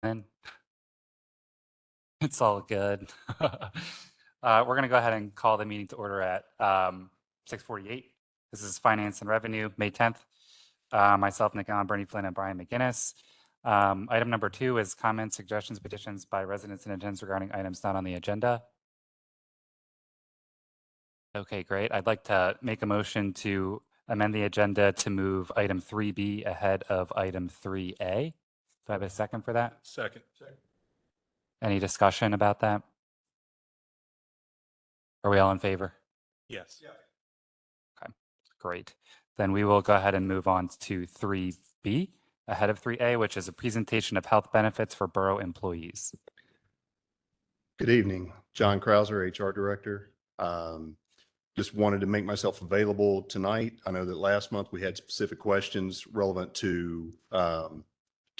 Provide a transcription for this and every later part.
in. It's all good. We're going to go ahead and call the meeting to order at 6:48. This is Finance and Revenue, May 10th. Myself, Nick Allen, Bernie Flynn, and Brian McGinnis. Item number 2 is comments, suggestions, petitions by residents and agents regarding items not on the agenda. Okay, great. I'd like to make a motion to amend the agenda to move item 3B ahead of item 3A. Do I have a second for that? Second. Any discussion about that? Are we all in favor? Yes. Okay, great. Then we will go ahead and move on to 3B ahead of 3A, which is a presentation of health benefits for borough employees. Good evening, John Krauser, HR Director. Just wanted to make myself available tonight. I know that last month we had specific questions relevant to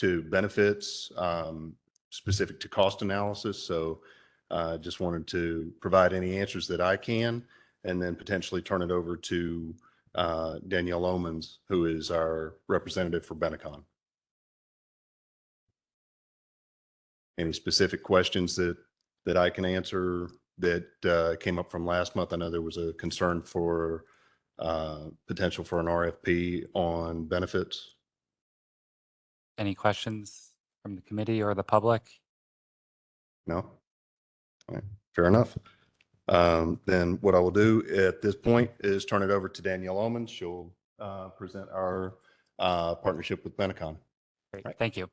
benefits, specific to cost analysis. So just wanted to provide any answers that I can, and then potentially turn it over to Danielle Omens, who is our representative for Benecon. Any specific questions that I can answer that came up from last month? I know there was a concern for potential for an RFP on benefits. Any questions from the committee or the public? No? All right, fair enough. Then what I will do at this point is turn it over to Danielle Omens. She'll present our partnership with Benecon. Great, Right. thank you.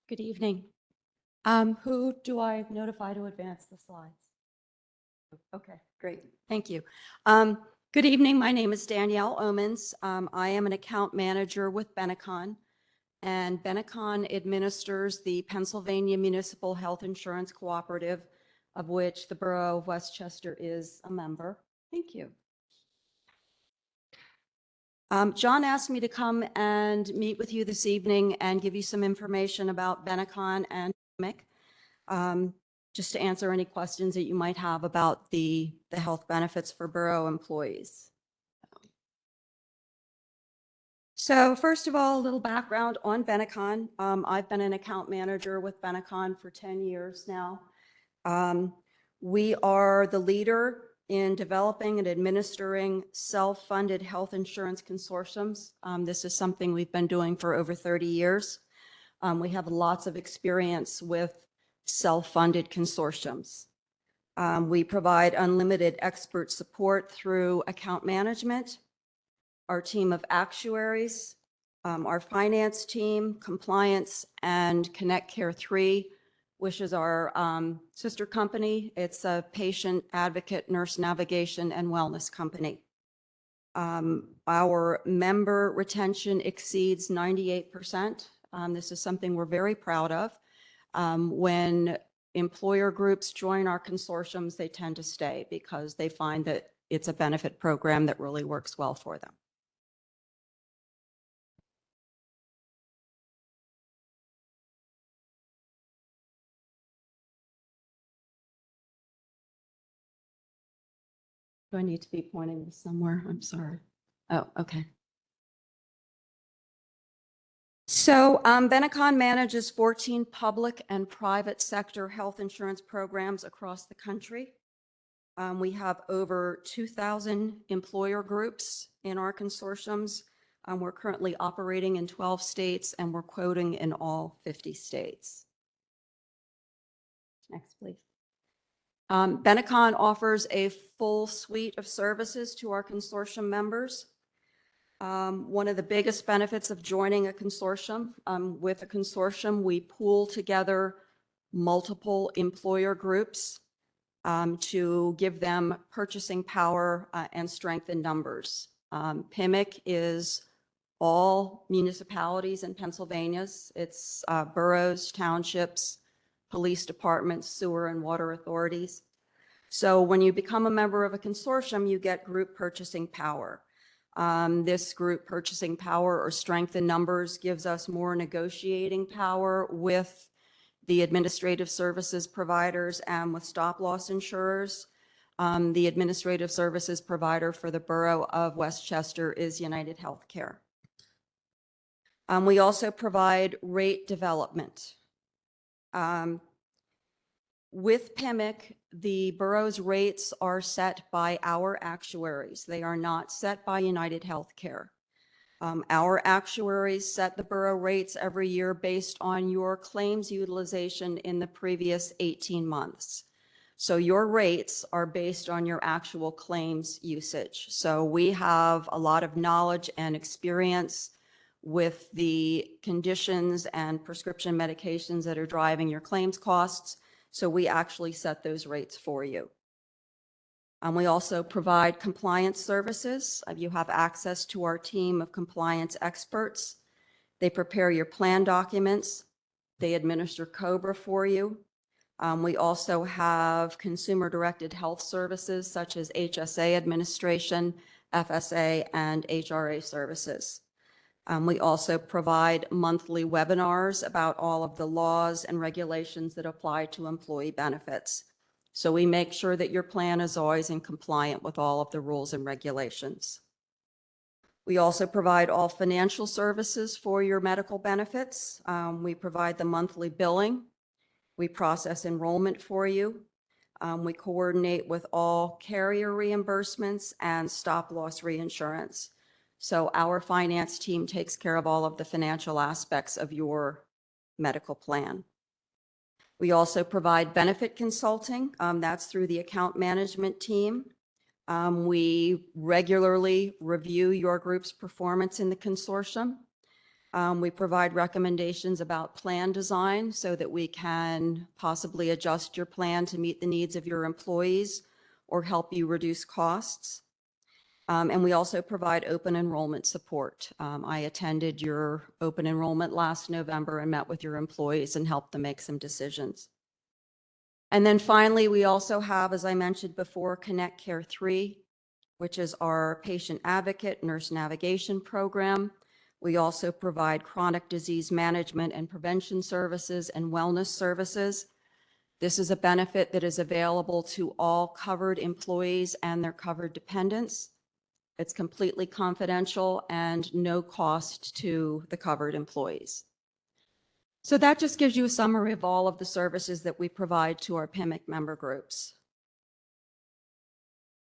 Good evening. Who do I notify to advance the slides? Okay, great. Thank you. Good evening. My name is Danielle Omens. I am an account manager with Benecon, and Benecon administers the Pennsylvania Municipal Health Insurance Cooperative, of which the Borough of Westchester is a member. Thank you. John asked me to come and meet with you this evening and give you some information about Benecon and PIMIC, just to answer any questions that you might have about the health benefits for borough employees. So first of all, a little background on Benecon. I've been an account manager with Benecon for 10 years now. We are the leader in developing and administering self-funded health insurance consortiums. This is something we've been doing for over 30 years. We have lots of experience with self-funded consortiums. We provide unlimited expert support through account management, our team of actuaries, our finance team, compliance, and Connect Care 3, which is our sister company. It's a patient advocate, nurse navigation, and wellness company. Our member retention exceeds 98%. This is something we're very proud of. When employer groups join our consortiums, they tend to stay because they find that it's a benefit program that really works well for them. Do I need to be pointing this somewhere? I'm sorry. Oh, okay. So Benecon manages 14 public and private sector health insurance programs across the country. We have over 2,000 employer groups in our consortiums. We're currently operating in 12 states, and we're quoting in all 50 states. Next, please. Benecon offers a full suite of services to our consortium members. One of the biggest benefits of joining a consortium, with a consortium, we pool together multiple employer groups to give them purchasing power and strength in numbers. PIMIC is all municipalities in Pennsylvania. It's boroughs, townships, police departments, sewer and water authorities. So when you become a member of a consortium, you get group purchasing power. This group purchasing power or strength in numbers gives us more negotiating power with the administrative services providers and with stop loss insurers. The administrative services provider for the Borough of Westchester is United Healthcare. We also provide rate development. With PIMIC, the borough's rates are set by our actuaries. They are not set by United Healthcare. Our actuaries set the borough rates every year based on your claims utilization in the previous 18 months. So your rates are based on your actual claims usage. So we have a lot of knowledge and experience with the conditions and prescription medications that are driving your claims costs. So we actually set those rates for you. We also provide compliance services. You have access to our team of compliance experts. They prepare your plan documents. They administer COBRA for you. We also have consumer-directed health services such as HSA administration, FSA, and HRA services. We also provide monthly webinars about all of the laws and regulations that apply to employee benefits. So we make sure that your plan is always in compliant with all of the rules and regulations. We also provide all financial services for your medical benefits. We provide the monthly billing. We process enrollment for you. We coordinate with all carrier reimbursements and stop-loss reinsurance. So our finance team takes care of all of the financial aspects of your medical plan. We also provide benefit consulting. That's through the account management team. We regularly review your group's performance in the consortium. We provide recommendations about plan design so that we can possibly adjust your plan to meet the needs of your employees or help you reduce costs. And we also provide open enrollment support. I attended your open enrollment last November and met with your employees and helped them make some decisions. And then finally, we also have, as I mentioned before, Connect Care 3, which is our patient advocate nurse navigation program. We also provide chronic disease management and prevention services and wellness services. This is a benefit that is available to all covered employees and their covered dependents. It's completely confidential and no cost to the covered employees. So that just gives you a summary of all of the services that we provide to our PIMIC member groups.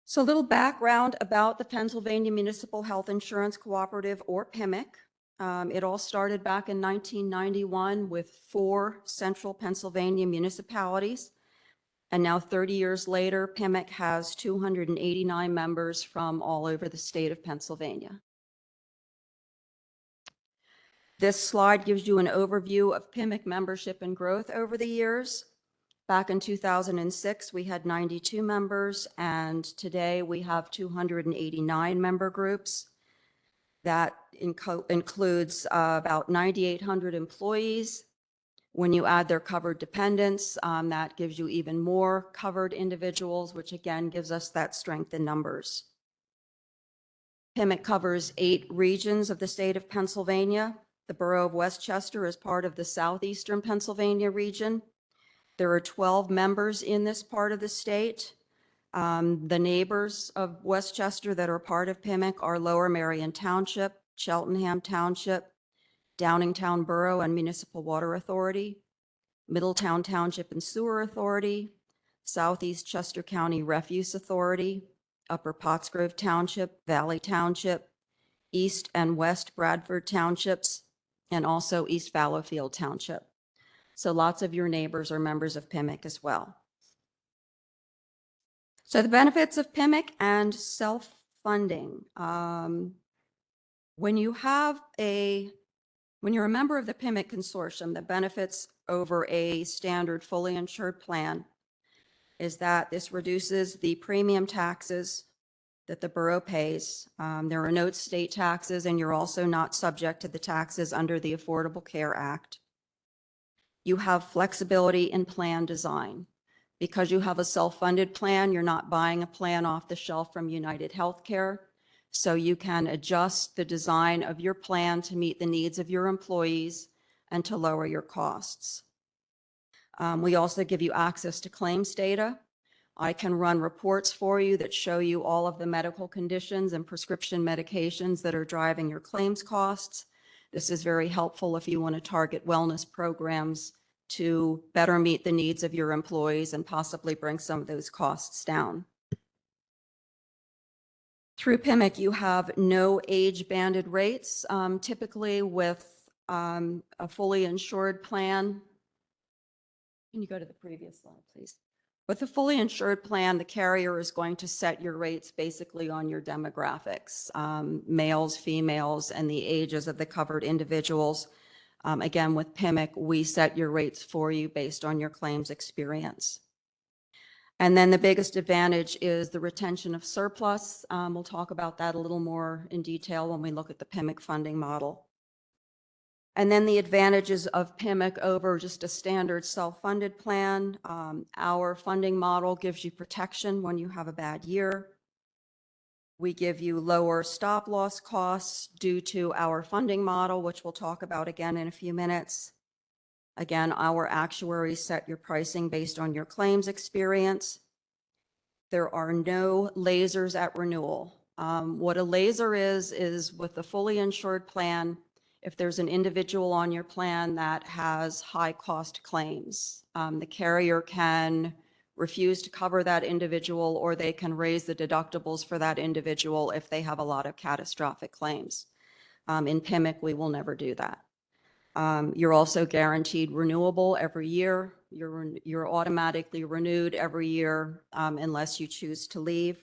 So a little background about the Pennsylvania Municipal Health Insurance Cooperative, or PIMIC. It all started back in 1991 with 4 central Pennsylvania municipalities. And now 30 years later, PIMIC has 289 members from all over the state of Pennsylvania. This slide gives you an overview of PIMIC membership and growth over the years. Back in 2006, we had 92 members, and today we have 289 member groups. That includes about 9,800 employees. When you add their covered dependents, that gives you even more covered individuals, which again gives us that strength in numbers. PIMIC covers 8 regions of the state of Pennsylvania. The Borough of Westchester is part of the southeastern Pennsylvania region. There are 12 members in this part of the state. The neighbors of Westchester that are part of PIMIC are Lower Merion Township, Cheltenham Township, Downingtown Borough and Municipal Water Authority, Middletown Township and Sewer Authority, Southeast Chester County Refuse Authority, Upper Pottsgrove Township, Valley Township, East and West Bradford Townships, and also East Fallowfield Township. So lots of your neighbors are members of PIMIC as well. So the benefits of PIMIC and self-funding. When you're a member of the PIMIC consortium, the benefits over a standard fully insured plan is that this reduces the premium taxes that the borough pays. There are no state taxes, and you're also not subject to the taxes under the Affordable Care Act. You have flexibility in plan design. Because you have a self-funded plan, you're not buying a plan off the shelf from United Healthcare. So you can adjust the design of your plan to meet the needs of your employees and to lower your costs. We also give you access to claims data. I can run reports for you that show you all of the medical conditions and prescription medications that are driving your claims costs. This is very helpful if you want to target wellness programs to better meet the needs of your employees and possibly bring some of those costs down. Through PIMIC, you have no age-banded rates. Typically with a fully insured plan. Can you go to the previous slide, please? With a fully insured plan, the carrier is going to set your rates basically on your demographics, males, females, and the ages of the covered individuals. Again, with PIMIC, we set your rates for you based on your claims experience. And then the biggest advantage is the retention of surplus. We'll talk about that a little more in detail when we look at the PIMIC funding model. And then the advantages of PIMIC over just a standard self-funded plan. Our funding model gives you protection when you have a bad year. We give you lower stop loss costs due to our funding model, which we'll talk about again in a few minutes. Again, our actuaries set your pricing based on your claims experience. There are no lasers at renewal. What a laser is with a fully insured plan, if there's an individual on your plan that has high cost claims, the carrier can refuse to cover that individual, or they can raise the deductibles for that individual if they have a lot of catastrophic claims. In PIMIC, we will never do that. You're also guaranteed renewable every year. You're automatically renewed every year unless you choose to leave.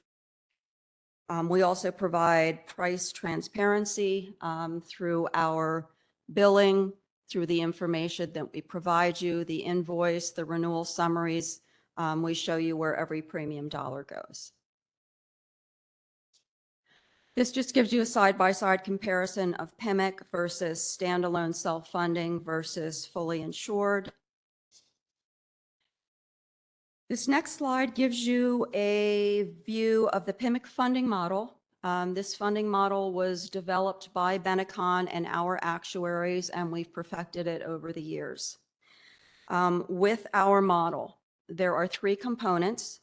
We also provide price transparency through our billing, through the information that we provide you, the invoice, the renewal summaries. We show you where every premium dollar goes. This just gives you a side-by-side comparison of PIMIC versus standalone self-funding versus fully insured. This next slide gives you a view of the PIMIC funding model. This funding model was developed by Benecon and our actuaries, and we've perfected it over the years. With our model, there are three components.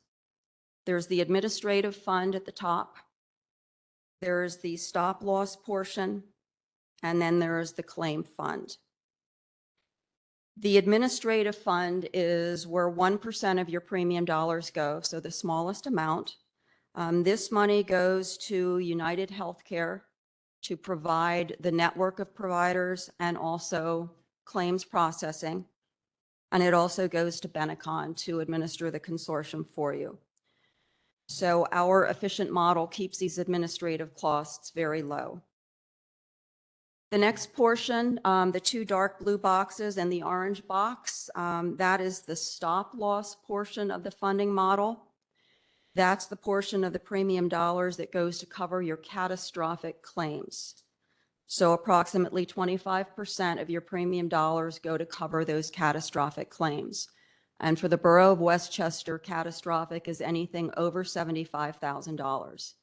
There's the administrative fund at the top. There's the stop loss portion, and then there's the claim fund. The administrative fund is where 1% of your premium dollars go, so the smallest amount. This money goes to United Healthcare to provide the network of providers and also claims processing. And it also goes to Benecon to administer the consortium for you. So our efficient model keeps these administrative costs very low. The next portion, the two dark blue boxes and the orange box, that is the stop loss portion of the funding model. That's the portion of the premium dollars that goes to cover your catastrophic claims. So approximately 25% of your premium dollars go to cover those catastrophic claims. And for the Borough of Westchester, catastrophic is anything over $75,000.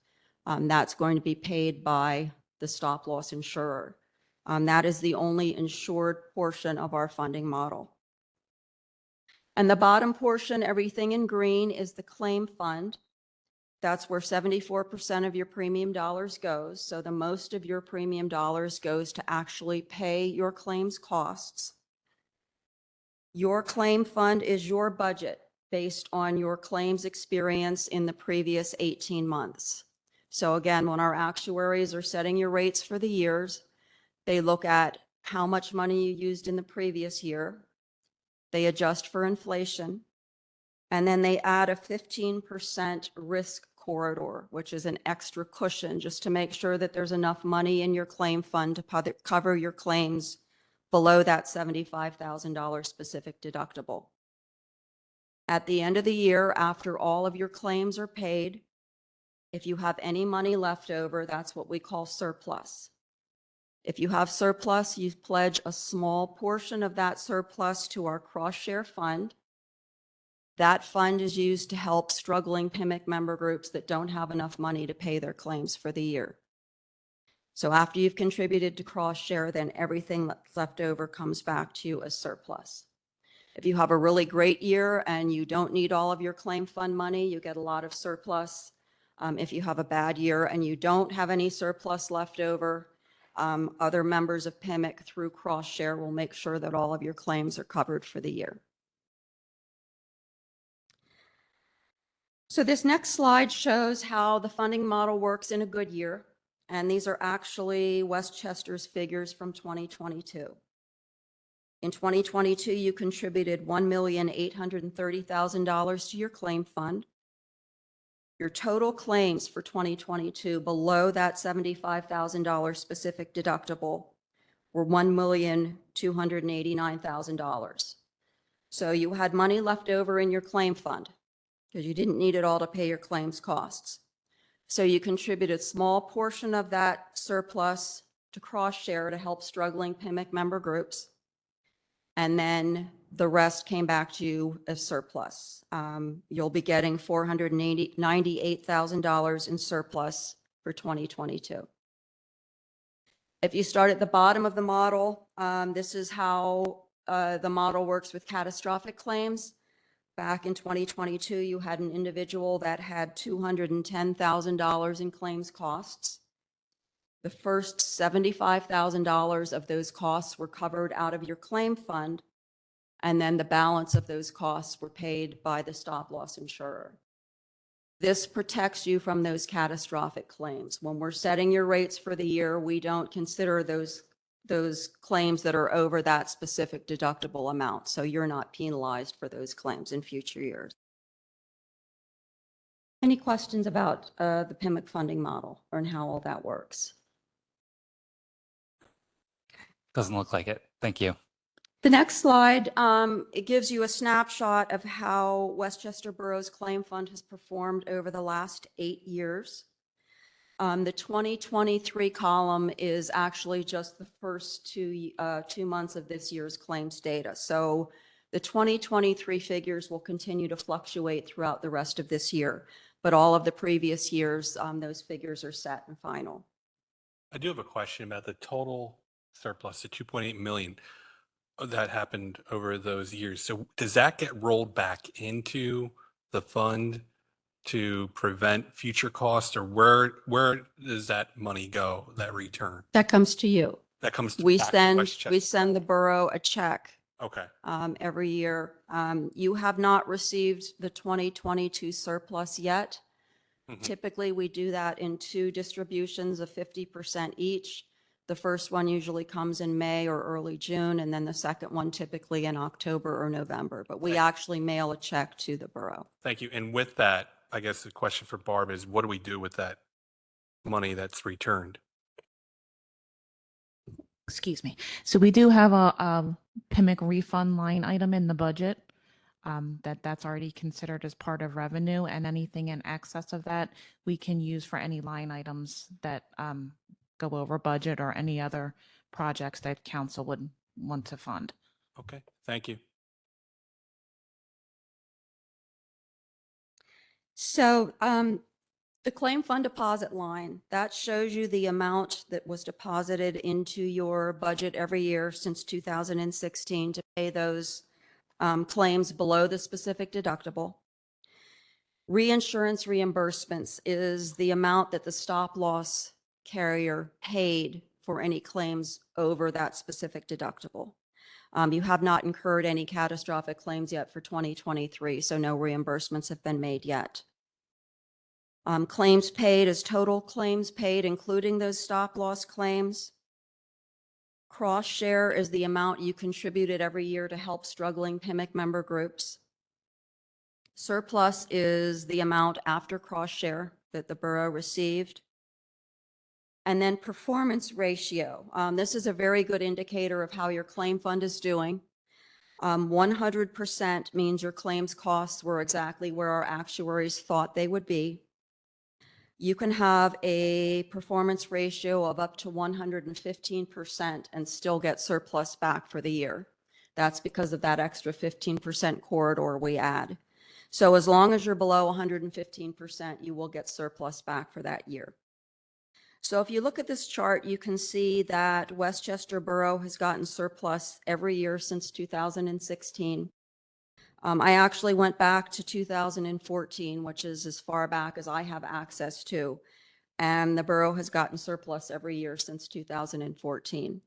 That's going to be paid by the stop loss insurer. That is the only insured portion of our funding model. And the bottom portion, everything in green, is the claim fund. That's where 74% of your premium dollars goes. So the most of your premium dollars goes to actually pay your claims costs. Your claim fund is your budget based on your claims experience in the previous 18 months. So again, when our actuaries are setting your rates for the years, they look at how much money you used in the previous year. They adjust for inflation. And then they add a 15% risk corridor, which is an extra cushion just to make sure that there's enough money in your claim fund to cover your claims below that $75,000 specific deductible. At the end of the year, after all of your claims are paid, if you have any money left over, that's what we call surplus. If you have surplus, you pledge a small portion of that surplus to our cross-share fund. That fund is used to help struggling PIMIC member groups that don't have enough money to pay their claims for the year. So after you've contributed to cross-share, then everything that's left over comes back to you as surplus. If you have a really great year and you don't need all of your claim fund money, you get a lot of surplus. If you have a bad year and you don't have any surplus left over, other members of PIMIC through cross share will make sure that all of your claims are covered for the year. So this next slide shows how the funding model works in a good year. And these are actually Westchester's figures from 2022. In 2022, you contributed $1,830,000 to your claim fund. Your total claims for 2022 below that $75,000 specific deductible were $1,289,000. So you had money left over in your claim fund because you didn't need it all to pay your claims costs. So you contributed a small portion of that surplus to cross share to help struggling PIMIC member groups. And then the rest came back to you as surplus. You'll be getting $498,000 in surplus for 2022. If you start at the bottom of the model, this is how the model works with catastrophic claims. Back in 2022, you had an individual that had $210,000 in claims costs. The first $75,000 of those costs were covered out of your claim fund, and then the balance of those costs were paid by the stop loss insurer. This protects you from those catastrophic claims. When we're setting your rates for the year, we don't consider those claims that are over that specific deductible amount, so you're not penalized for those claims in future years. Any questions about the PIMIC funding model or how all that works? Doesn't look like it. Thank you. The next slide, it gives you a snapshot of how Westchester Borough's claim fund has performed over the last 8 years. The 2023 column is actually just the first two months of this year's claims data. So the 2023 figures will continue to fluctuate throughout the rest of this year, but all of the previous years, those figures are set and final. I do have a question about the total surplus, the 2.8 million that happened over those years. So does that get rolled back into the fund to prevent future costs, or where does that money go, that return? That comes to you. That comes to We back to send Westchester? the borough a check Okay, every year. You have not received the 2022 surplus yet. Mhm. Typically, we do that in 2 distributions of 50% each. The first one usually comes in May or early June, and then the second one typically in October or November. But we actually mail a check to the borough. thank you. And with that, I guess the question for Barb is, what do we do with that money that's returned? Excuse me. So we do have a PIMIC refund line item in the budget that's already considered as part of revenue, and anything in excess of that we can use for any line items that go over budget or any other projects that council would want to fund. Okay, thank you. So the claim fund deposit line, that shows you the amount that was deposited into your budget every year since 2016 to pay those claims below the specific deductible. Reinsurance reimbursements is the amount that the stop loss carrier paid for any claims over that specific deductible. You have not incurred any catastrophic claims yet for 2023, so no reimbursements have been made yet. Claims paid is total claims paid, including those stop loss claims. Cross share is the amount you contributed every year to help struggling PIMIC member groups. Surplus is the amount after cross share that the borough received. And then performance ratio. This is a very good indicator of how your claim fund is doing. 100% means your claims costs were exactly where our actuaries thought they would be. You can have a performance ratio of up to 115% and still get surplus back for the year. That's because of that extra 15% corridor we add. So as long as you're below 115%, you will get surplus back for that year. So if you look at this chart, you can see that Westchester Borough has gotten surplus every year since 2016. I actually went back to 2014, which is as far back as I have access to, and the borough has gotten surplus every year since 2014.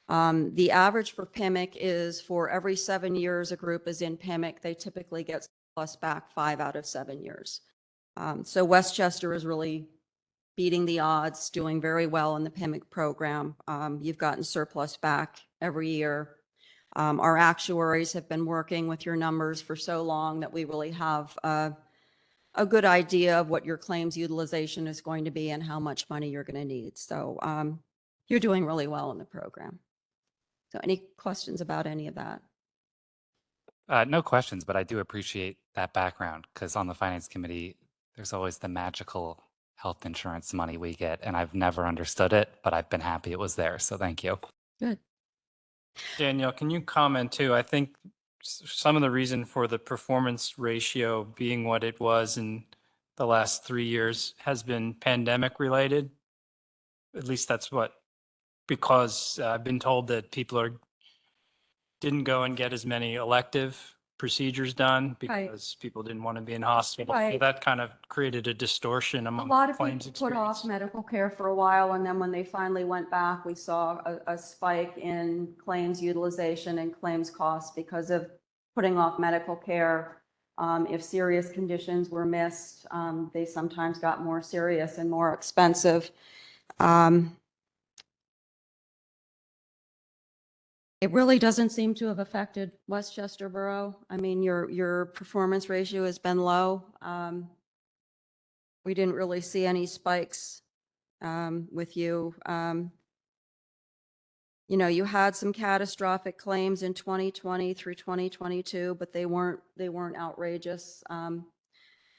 The average for PIMIC is for every 7 years a group is in PIMIC, they typically get surplus back 5 out of 7 years. So Westchester is really beating the odds, doing very well in the PIMIC program. You've gotten surplus back every year. Our actuaries have been working with your numbers for so long that we really have a good idea of what your claims utilization is going to be and how much money you're going to need. So you're doing really well in the program. So any questions about any of that? No questions, but I do appreciate that background because on the finance committee, there's always the magical health insurance money we get, and I've never understood it, but I've been happy it was there. So thank you. Good. Danielle, can you comment too? I think some of the reason for the performance ratio being what it was in the last 3 years has been pandemic related. At least that's what, because I've been told that people didn't go and get as many elective procedures done Right. because people didn't want to be in hospital. So Right. that kind of created a distortion A among lot of claims people put off experience. medical care for a while, and then when they finally went back, we saw a spike in claims utilization and claims costs because of putting off medical care. If serious conditions were missed, they sometimes got more serious and more expensive. It really doesn't seem to have affected Westchester Borough. I mean, your performance ratio has been low. We didn't really see any spikes with you. You know, you had some catastrophic claims in 2020 through 2022, but they weren't outrageous. And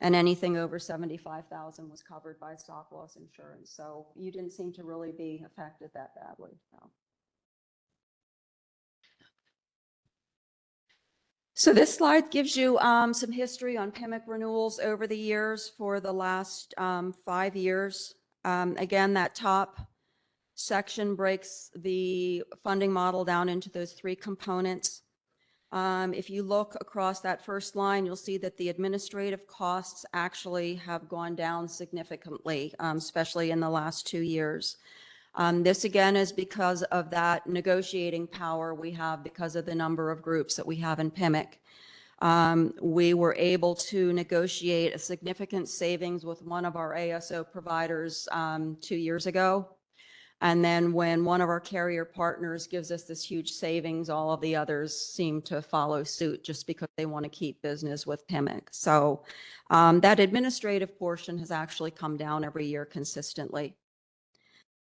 anything over 75,000 was covered by stop loss insurance. So you didn't seem to really be affected that badly. No. So this slide gives you some history on PIMIC renewals over the years for the last 5 years. Again, that top section breaks the funding model down into those 3 components. If you look across that first line, you'll see that the administrative costs actually have gone down significantly, especially in the last 2 years. This again is because of that negotiating power we have because of the number of groups that we have in PIMIC. We were able to negotiate a significant savings with one of our ASO providers 2 years ago. And then when one of our carrier partners gives us this huge savings, all of the others seem to follow suit just because they want to keep business with PIMIC. So that administrative portion has actually come down every year consistently.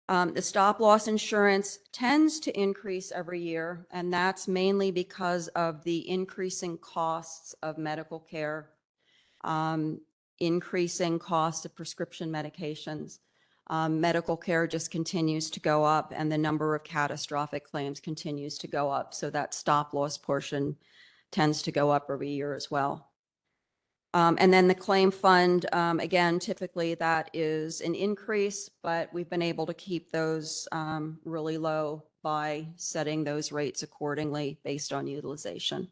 The stop loss insurance tends to increase every year, and that's mainly because of the increasing costs of medical care, increasing costs of prescription medications. Medical care just continues to go up, and the number of catastrophic claims continues to go up. So that stop loss portion tends to go up every year as well. And then the claim fund, again, typically that is an increase, but we've been able to keep those really low by setting those rates accordingly based on utilization.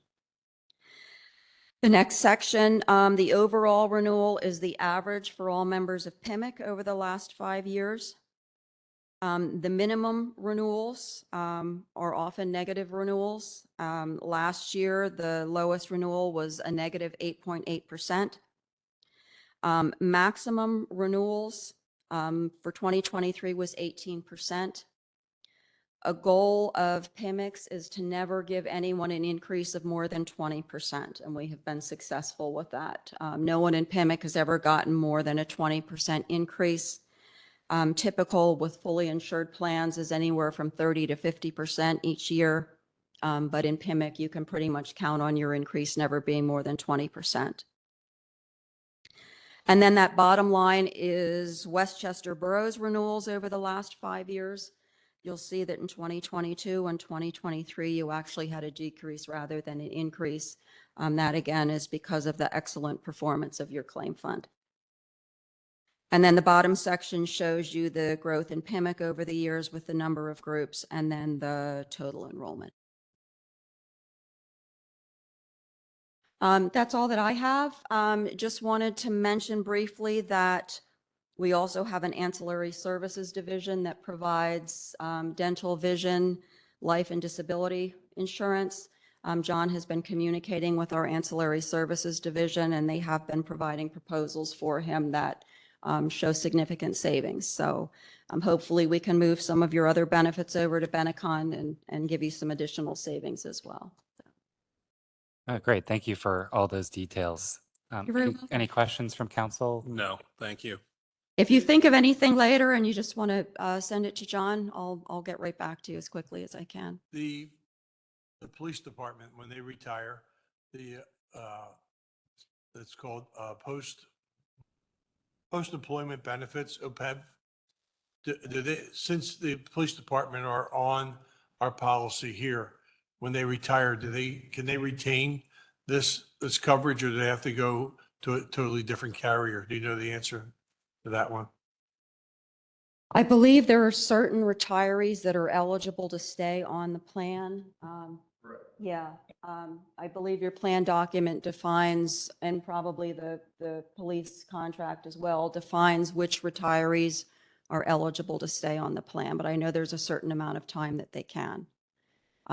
The next section, the overall renewal is the average for all members of PIMIC over the last 5 years. The minimum renewals are often negative renewals. Last year, the lowest renewal was a negative 8.8%. Maximum renewals for 2023 was 18%. A goal of PIMICs is to never give anyone an increase of more than 20%, and we have been successful with that. No one in PIMIC has ever gotten more than a 20% increase. Typical with fully insured plans is anywhere from 30 to 50% each year. But in PIMIC, you can pretty much count on your increase never being more than 20%. And then that bottom line is Westchester Borough's renewals over the last 5 years. You'll see that in 2022 and 2023, you actually had a decrease rather than an increase. That again is because of the excellent performance of your claim fund. And then the bottom section shows you the growth in PIMIC over the years with the number of groups and then the total enrollment. That's all that I have. Just wanted to mention briefly that we also have an ancillary services division that provides dental, vision, life and disability insurance. John has been communicating with our ancillary services division, and they have been providing proposals for him that show significant savings. So hopefully we can move some of your other benefits over to Benecon and give you some additional savings as well. Great. Thank you for all those details. You're very welcome. Any questions from council? No, thank you. If you think of anything later and you just want to send it to John, I'll get right back to you as quickly as I can. The police department, when they retire, it's called post-employment benefits, OPEB. Do they, since the police department are on our policy here, when they retire, can they retain this coverage, or do they have to go to a totally different carrier? Do you know the answer to that one? I believe there are certain retirees that are eligible to stay on the plan. Yeah, I believe your plan document defines, and probably the police contract as well, defines which retirees are eligible to stay on the plan, but I know there's a certain amount of time that they can.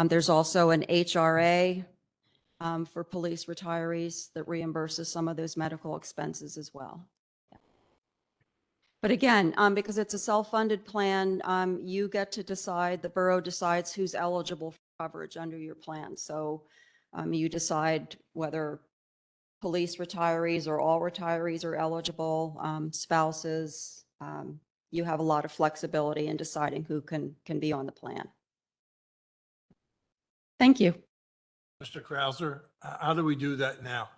There's also an HRA for police retirees that reimburses some of those medical expenses as well. But again, because it's a self-funded plan, you get to decide, the borough decides who's eligible for coverage under your plan. So you decide whether police retirees or all retirees are eligible, spouses. You have a lot of flexibility in deciding who can be on the plan. Thank you. Mr. Krauser, how do we do that now?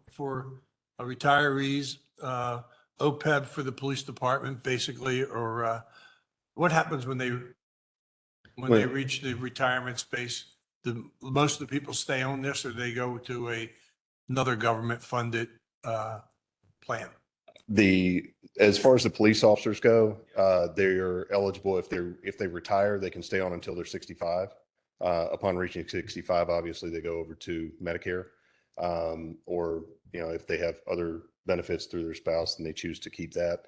For retirees, OPEB for the police department, basically, or what happens when they reach the retirement space? Do most of the people stay on this, or they go to another government-funded plan? As far as the police officers go, they're eligible if they retire, they can stay on until they're 65. Upon reaching 65, obviously they go over to Medicare, or if they have other benefits through their spouse and they choose to keep that,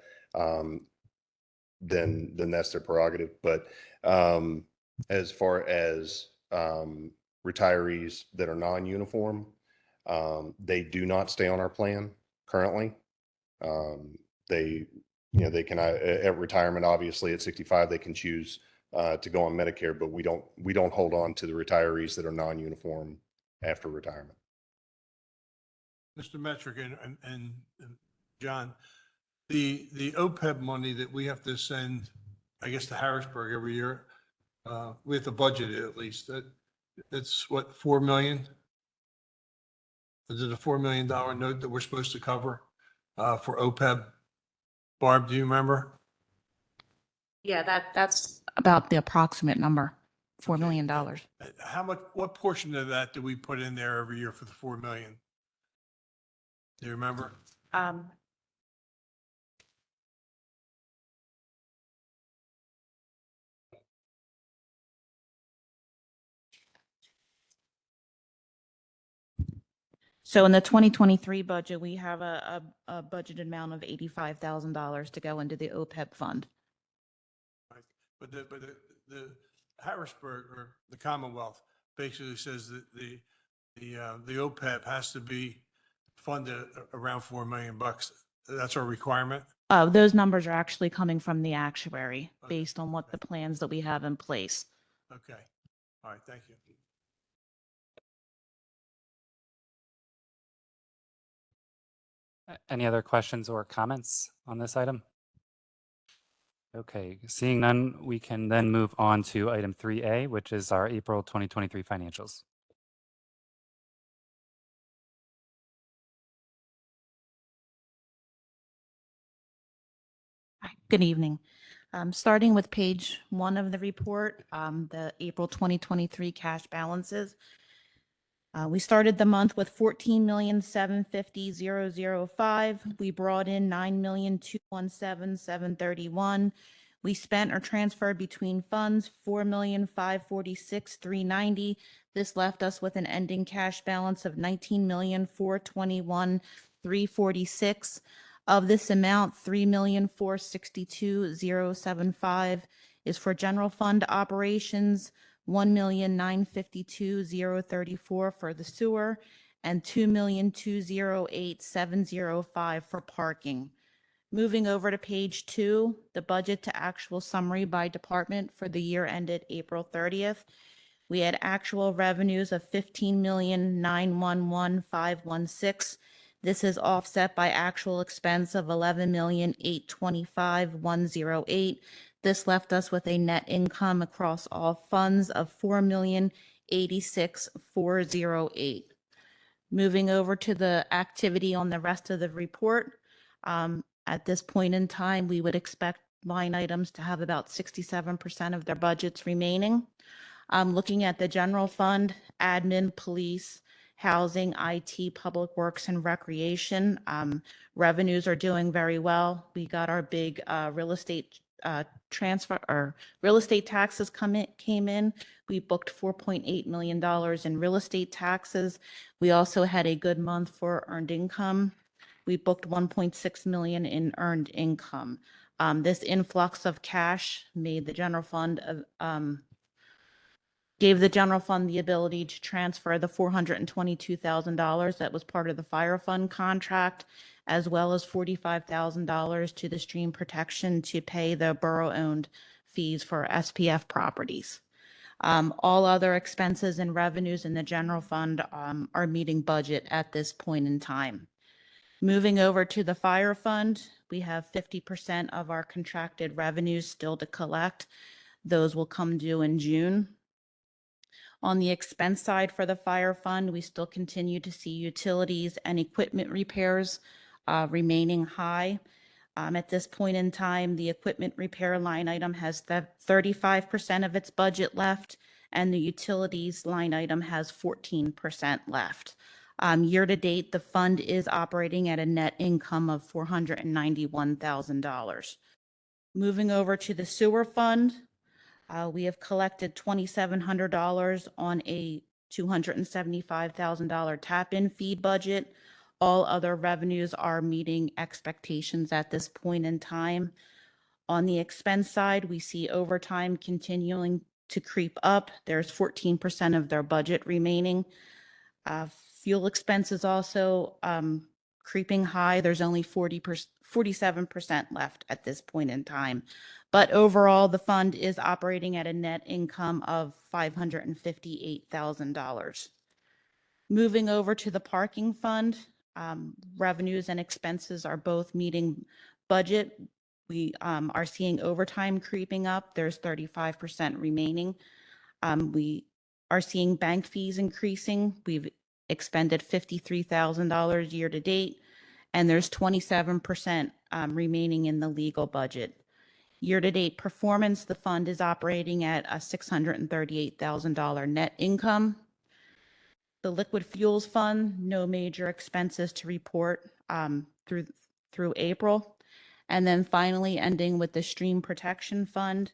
then that's their prerogative. But as far as retirees that are non-uniform, they do not stay on our plan currently. They can at retirement, obviously at 65, they can choose to go on Medicare, but we don't hold on to the retirees that are non-uniform after retirement. Mr. Metrick and John, the OPEB money that we have to send, I guess, to Harrisburg every year, we have to budget it at least. That's what, $4 million? Is it a $4 million note that we're supposed to cover for OPEB? Barb, do you remember? Yeah, that's about the approximate number, $4 million. What portion of that do we put in there every year for the $4 million? Do you remember? So in the 2023 budget, we have a budgeted amount of $85,000 to go into the OPEB fund. But the Harrisburg or the Commonwealth basically says that the OPEB has to be funded around $4 million. That's our requirement. Those numbers are actually coming from the actuary Okay. based on what the plans that we have in place. Okay. All right. Thank you. Any other questions or comments on this item? Okay, seeing none, we can then move on to item 3A, which is our April 2023 financials. Hi, good evening. Starting with page 1 of the report, the April 2023 cash balances. We started the month with $14,750,005. We brought in $9,217,731. We spent or transferred between funds $4,546,390. This left us with an ending cash balance of $19,421,346. Of this amount, $3,462,075 is for general fund operations, $1,952,034 for the sewer, and $2,208,705 for parking. Moving over to page 2, the budget to actual summary by department for the year ended April 30th. We had actual revenues of $15,911,516. This is offset by actual expense of $11,825,108. This left us with a net income across all funds of $4,086,408. Moving over to the activity on the rest of the report. At this point in time, we would expect line items to have about 67% of their budgets remaining. Looking at the general fund, admin, police, housing, IT, public works, and recreation, revenues are doing very well. We got our big real estate transfer, or real estate taxes came in. We booked $4.8 million in real estate taxes. We also had a good month for earned income. We booked $1.6 million in earned income. This influx of cash made the general fund gave the general fund the ability to transfer the $422,000 that was part of the fire fund contract, as well as $45,000 to the stream protection to pay the borough-owned fees for SPF properties. All other expenses and revenues in the general fund are meeting budget at this point in time. Moving over to the fire fund, we have 50% of our contracted revenues still to collect. Those will come due in June. On the expense side for the fire fund, we still continue to see utilities and equipment repairs remaining high. At this point in time, the equipment repair line item has 35% of its budget left, and the utilities line item has 14% left. Year to date, the fund is operating at a net income of $491,000. Moving over to the sewer fund, we have collected $2,700 on a $275,000 tap-in fee budget. All other revenues are meeting expectations at this point in time. On the expense side, we see overtime continuing to creep up. There's 14% of their budget remaining. Fuel expense is also creeping high. There's only 47% left at this point in time. But overall, the fund is operating at a net income of $558,000. Moving over to the parking fund, revenues and expenses are both meeting budget. We are seeing overtime creeping up. There's 35% remaining. We are seeing bank fees increasing. We've expended $53,000 year to date, and there's 27% remaining in the legal budget. Year to date performance, the fund is operating at a $638,000 net income. The liquid fuels fund, no major expenses to report through April. And then finally, ending with the stream protection fund,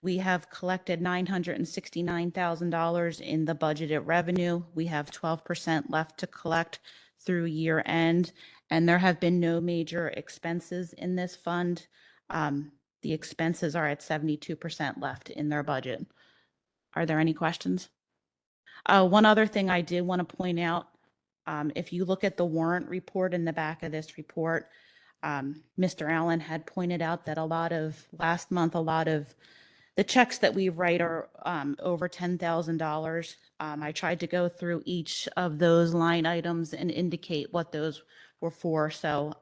we have collected $969,000 in the budgeted revenue. We have 12% left to collect through year end, and there have been no major expenses in this fund. The expenses are at 72% left in their budget. Are there any questions? One other thing I did want to point out, if you look at the warrant report in the back of this report, Mr. Allen had pointed out that last month, a lot of the checks that we write are over $10,000. I tried to go through each of those line items and indicate what those were for. So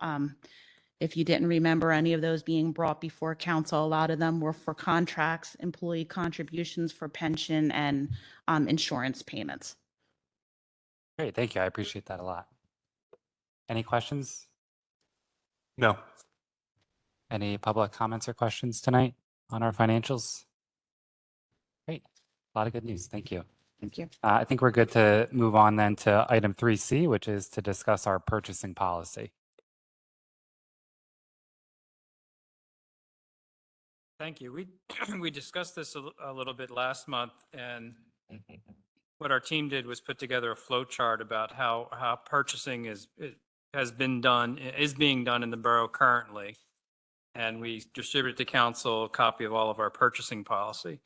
if you didn't remember any of those being brought before council, a lot of them were for contracts, employee contributions for pension, and insurance payments. Great, thank you. I appreciate that a lot. Any questions? No. Any public comments or questions tonight on our financials? Great, a lot of good news. Thank you. Thank you. I think we're good to move on then to item 3C, which is to discuss our purchasing policy. Thank you. We discussed this a little bit last month, and what our team did was put together a flow chart about how purchasing is being done in the borough currently. And we distributed to council a copy of all of our purchasing policy.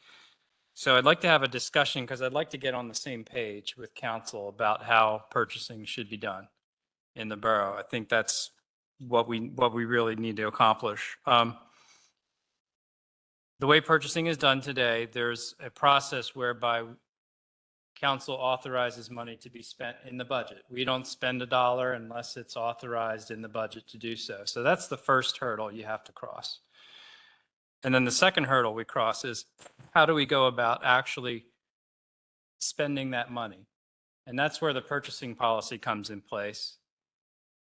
So I'd like to have a discussion because I'd like to get on the same page with council about how purchasing should be done in the borough. I think that's what we really need to accomplish. The way purchasing is done today, there's a process whereby council authorizes money to be spent in the budget. We don't spend a dollar unless it's authorized in the budget to do so. So that's the first hurdle you have to cross. And then the second hurdle we cross is how do we go about actually spending that money? And that's where the purchasing policy comes in place.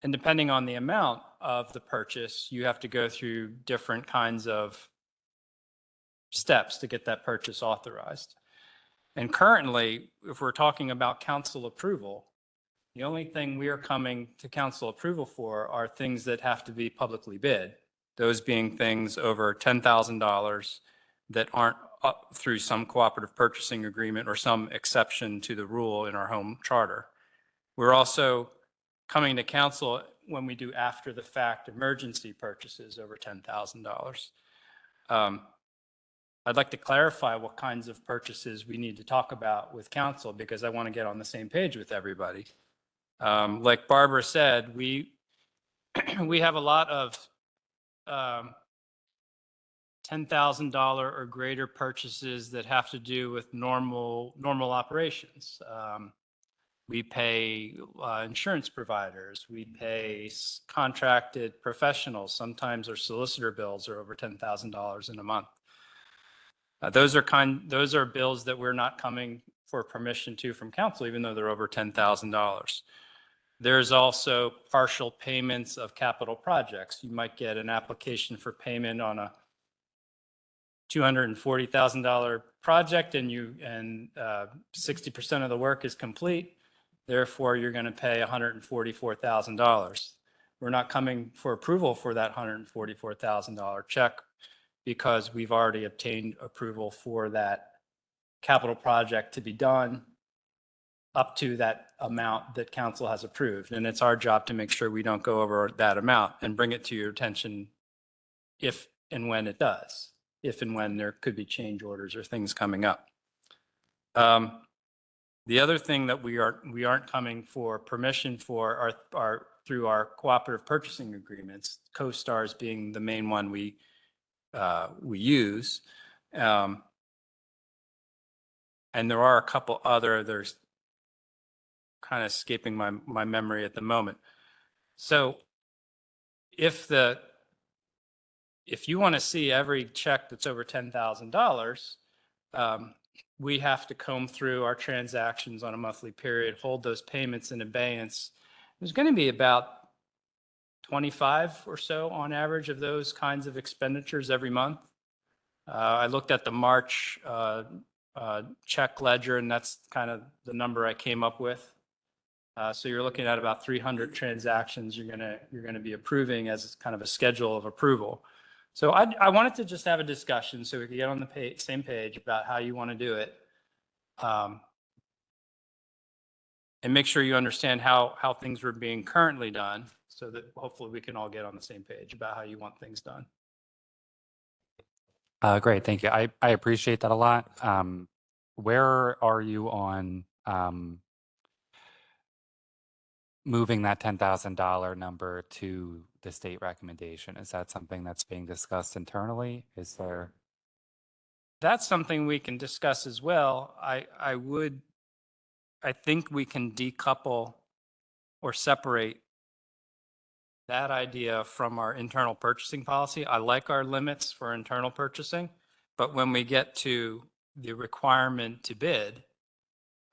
And depending on the amount of the purchase, you have to go through different kinds of steps to get that purchase authorized. And currently, if we're talking about council approval, the only thing we are coming to council approval for are things that have to be publicly bid. Those being things over $10,000 that aren't up through some cooperative purchasing agreement or some exception to the rule in our home charter. We're also coming to council when we do after the fact emergency purchases over $10,000. I'd like to clarify what kinds of purchases we need to talk about with council because I want to get on the same page with everybody. Like Barbara said, we have a lot of $10,000 or greater purchases that have to do with normal operations. We pay insurance providers. We pay contracted professionals. Sometimes our solicitor bills are over $10,000 in a month. Those are bills that we're not coming for permission to from council, even though they're over $10,000. There's also partial payments of capital projects. You might get an application for payment on a $240,000 project and 60% of the work is complete. Therefore, you're going to pay $144,000. We're not coming for approval for that $144,000 check because we've already obtained approval for that capital project to be done up to that amount that council has approved. And it's our job to make sure we don't go over that amount and bring it to your attention if and when it does, if and when there could be change orders or things coming up. The other thing that we aren't coming for permission for are through our cooperative purchasing agreements, CoStars being the main one we use. And there are a couple other, there's kind of escaping my memory at the moment. So if you want to see every check that's over $10,000, we have to comb through our transactions on a monthly period, hold those payments in abeyance. There's going to be about 25 or so on average of those kinds of expenditures every month. I looked at the March check ledger, and that's kind of the number I came up with. So you're looking at about 300 transactions you're gonna be approving as kind of a schedule of approval. So I wanted to just have a discussion so we could get on the same page about how you want to do it, and make sure you understand how things are being currently done, so that hopefully we can all get on the same page about how you want things done. Great, thank you. I appreciate that a lot. Where are you on moving that $10,000 number to the state recommendation? Is that something that's being discussed internally? Is there? That's something we can discuss as well. I think we can decouple or separate that idea from our internal purchasing policy. I like our limits for internal purchasing, but when we get to the requirement to bid,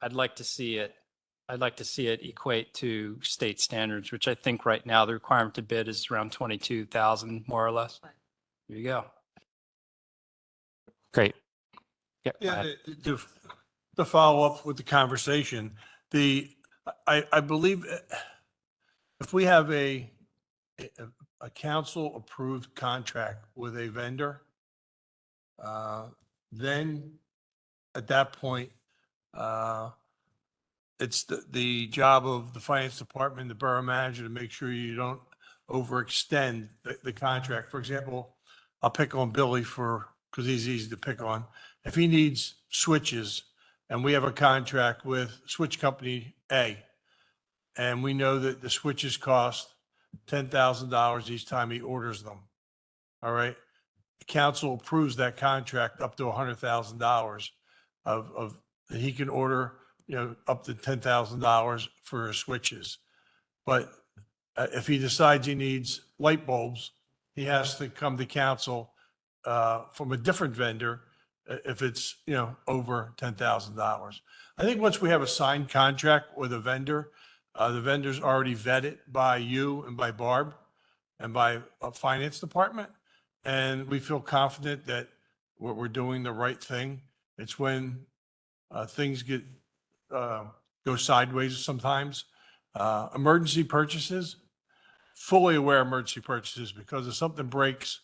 I'd like to see it equate to state standards, which I think right now the requirement to bid is around 22,000, more or less. There you go. Great. Yeah. go Yeah, ahead. to follow up with the conversation, I believe if we have a council approved contract with a vendor, Then at that point, it's the job of the finance department, the borough manager to make sure you don't overextend the contract. For example, I'll pick on Billy because he's easy to pick on. If he needs switches and we have a contract with switch company A, and we know that the switches cost $10,000 each time he orders them. All right. The council approves that contract up to $100,000 of, he can order, up to $10,000 for his switches. But if he decides he needs light bulbs, he has to come to council from a different vendor if it's, over $10,000. I think once we have a signed contract with a vendor, the vendor's already vetted by you and by Barb and by a finance department. And we feel confident that we're doing the right thing. It's when things go sideways sometimes. Emergency purchases, fully aware of emergency purchases, because if something breaks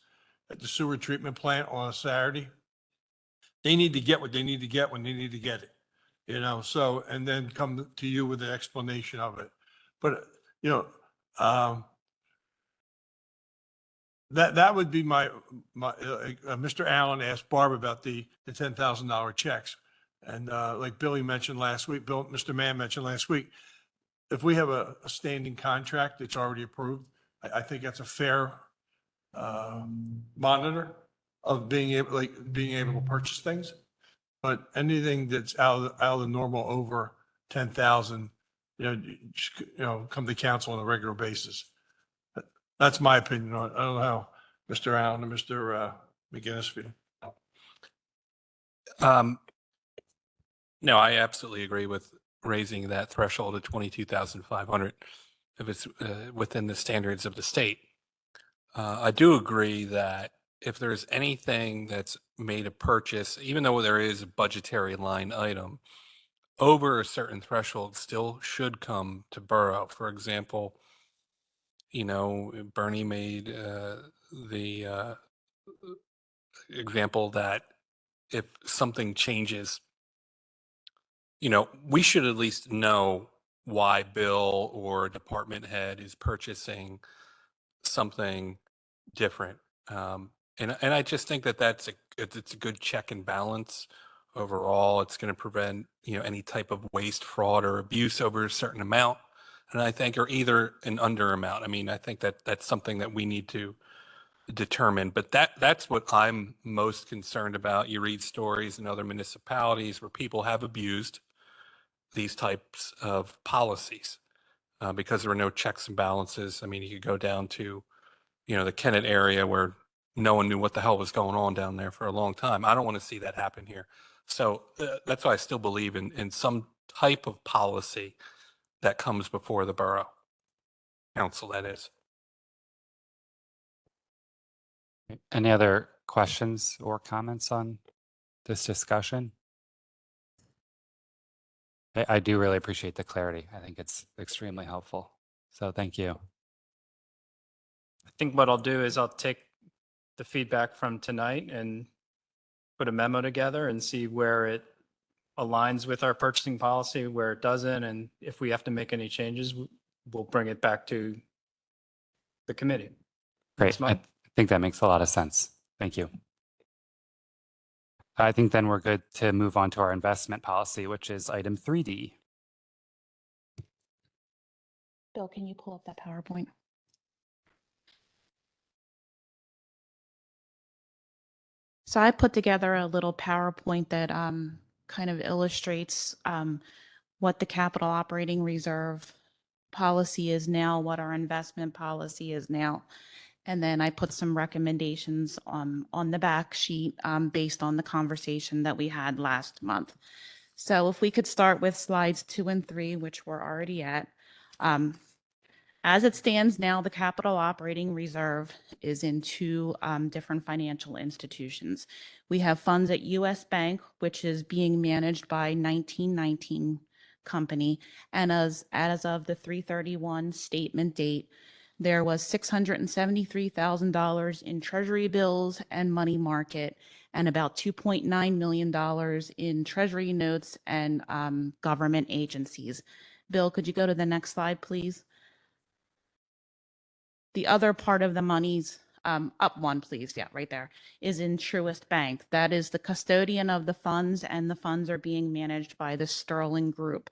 at the sewer treatment plant on a Saturday, they need to get what they need to get when they need to get it, so, and then come to you with an explanation of it. But, that would be my Mr. Allen asked Barb about the $10,000 checks. And like Billy mentioned last week, Mr. Mann mentioned last week, if we have a standing contract that's already approved, I think that's a fair monitor of being able to purchase things. But anything that's out of the normal over 10,000, come to council on a regular basis. That's my opinion on it. I don't know how Mr. Allen and Mr. McGinnis feel. No, I absolutely agree with raising that threshold to 22,500 if it's within the standards of the state. I do agree that if there's anything that's made a purchase, even though there is a budgetary line item, over a certain threshold still should come to borough. For example, Bernie made the example that if something changes, we should at least know why Bill or department head is purchasing something different. And I just think that it's a good check and balance overall. It's going to prevent, any type of waste, fraud, or abuse over a certain amount. And I think, or either an under amount. I mean, I think that that's something that we need to determine. But that's what I'm most concerned about. You read stories in other municipalities where people have abused these types of policies because there were no checks and balances. I mean, you could go down to, the Kennett area where no one knew what the hell was going on down there for a long time. I don't want to see that happen here. So that's why I still believe in some type of policy that comes before the borough council, that is. Any other questions or comments on this discussion? I do really appreciate the clarity. I think it's extremely helpful. So thank you. I think what I'll do is I'll take the feedback from tonight and put a memo together and see where it aligns with our purchasing policy, where it doesn't. And if we have to make any changes, we'll bring it back to the committee. Great. I think that makes a lot of sense. Thank you. I think then we're good to move on to our investment policy, which is item 3D. Bill, can you pull up that PowerPoint? So I put together a little PowerPoint that kind of illustrates what the capital operating reserve policy is now, what our investment policy is now. And then I put some recommendations on the back sheet based on the conversation that we had last month. So if we could start with slides 2 and 3, which we're already at. As it stands now, the capital operating reserve is in 2 different financial institutions. We have funds at US Bank, which is being managed by 1919 Company. And as of the 3/31 statement date, there was $673,000 in treasury bills and money market and about $2.9 million in treasury notes and government agencies. Bill, could you go to the next slide, please? The other part of the monies, up one, please, yeah, right there, is in Truist Bank. That is the custodian of the funds, and the funds are being managed by the Sterling Group.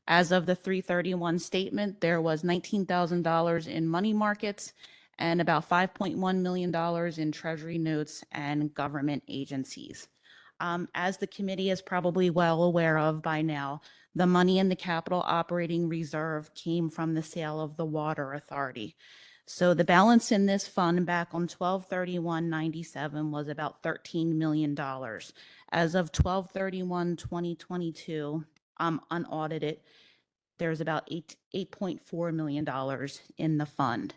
As of the 3/31 statement, there was $19,000 in money markets and about $5.1 million in treasury notes and government agencies. As the committee is probably well aware of by now, the money in the capital operating reserve came from the sale of the water authority. So the balance in this fund back on 12/31/97 was about $13 million. As of 12/31/2022, unaudited, there's about $8.4 million in the fund.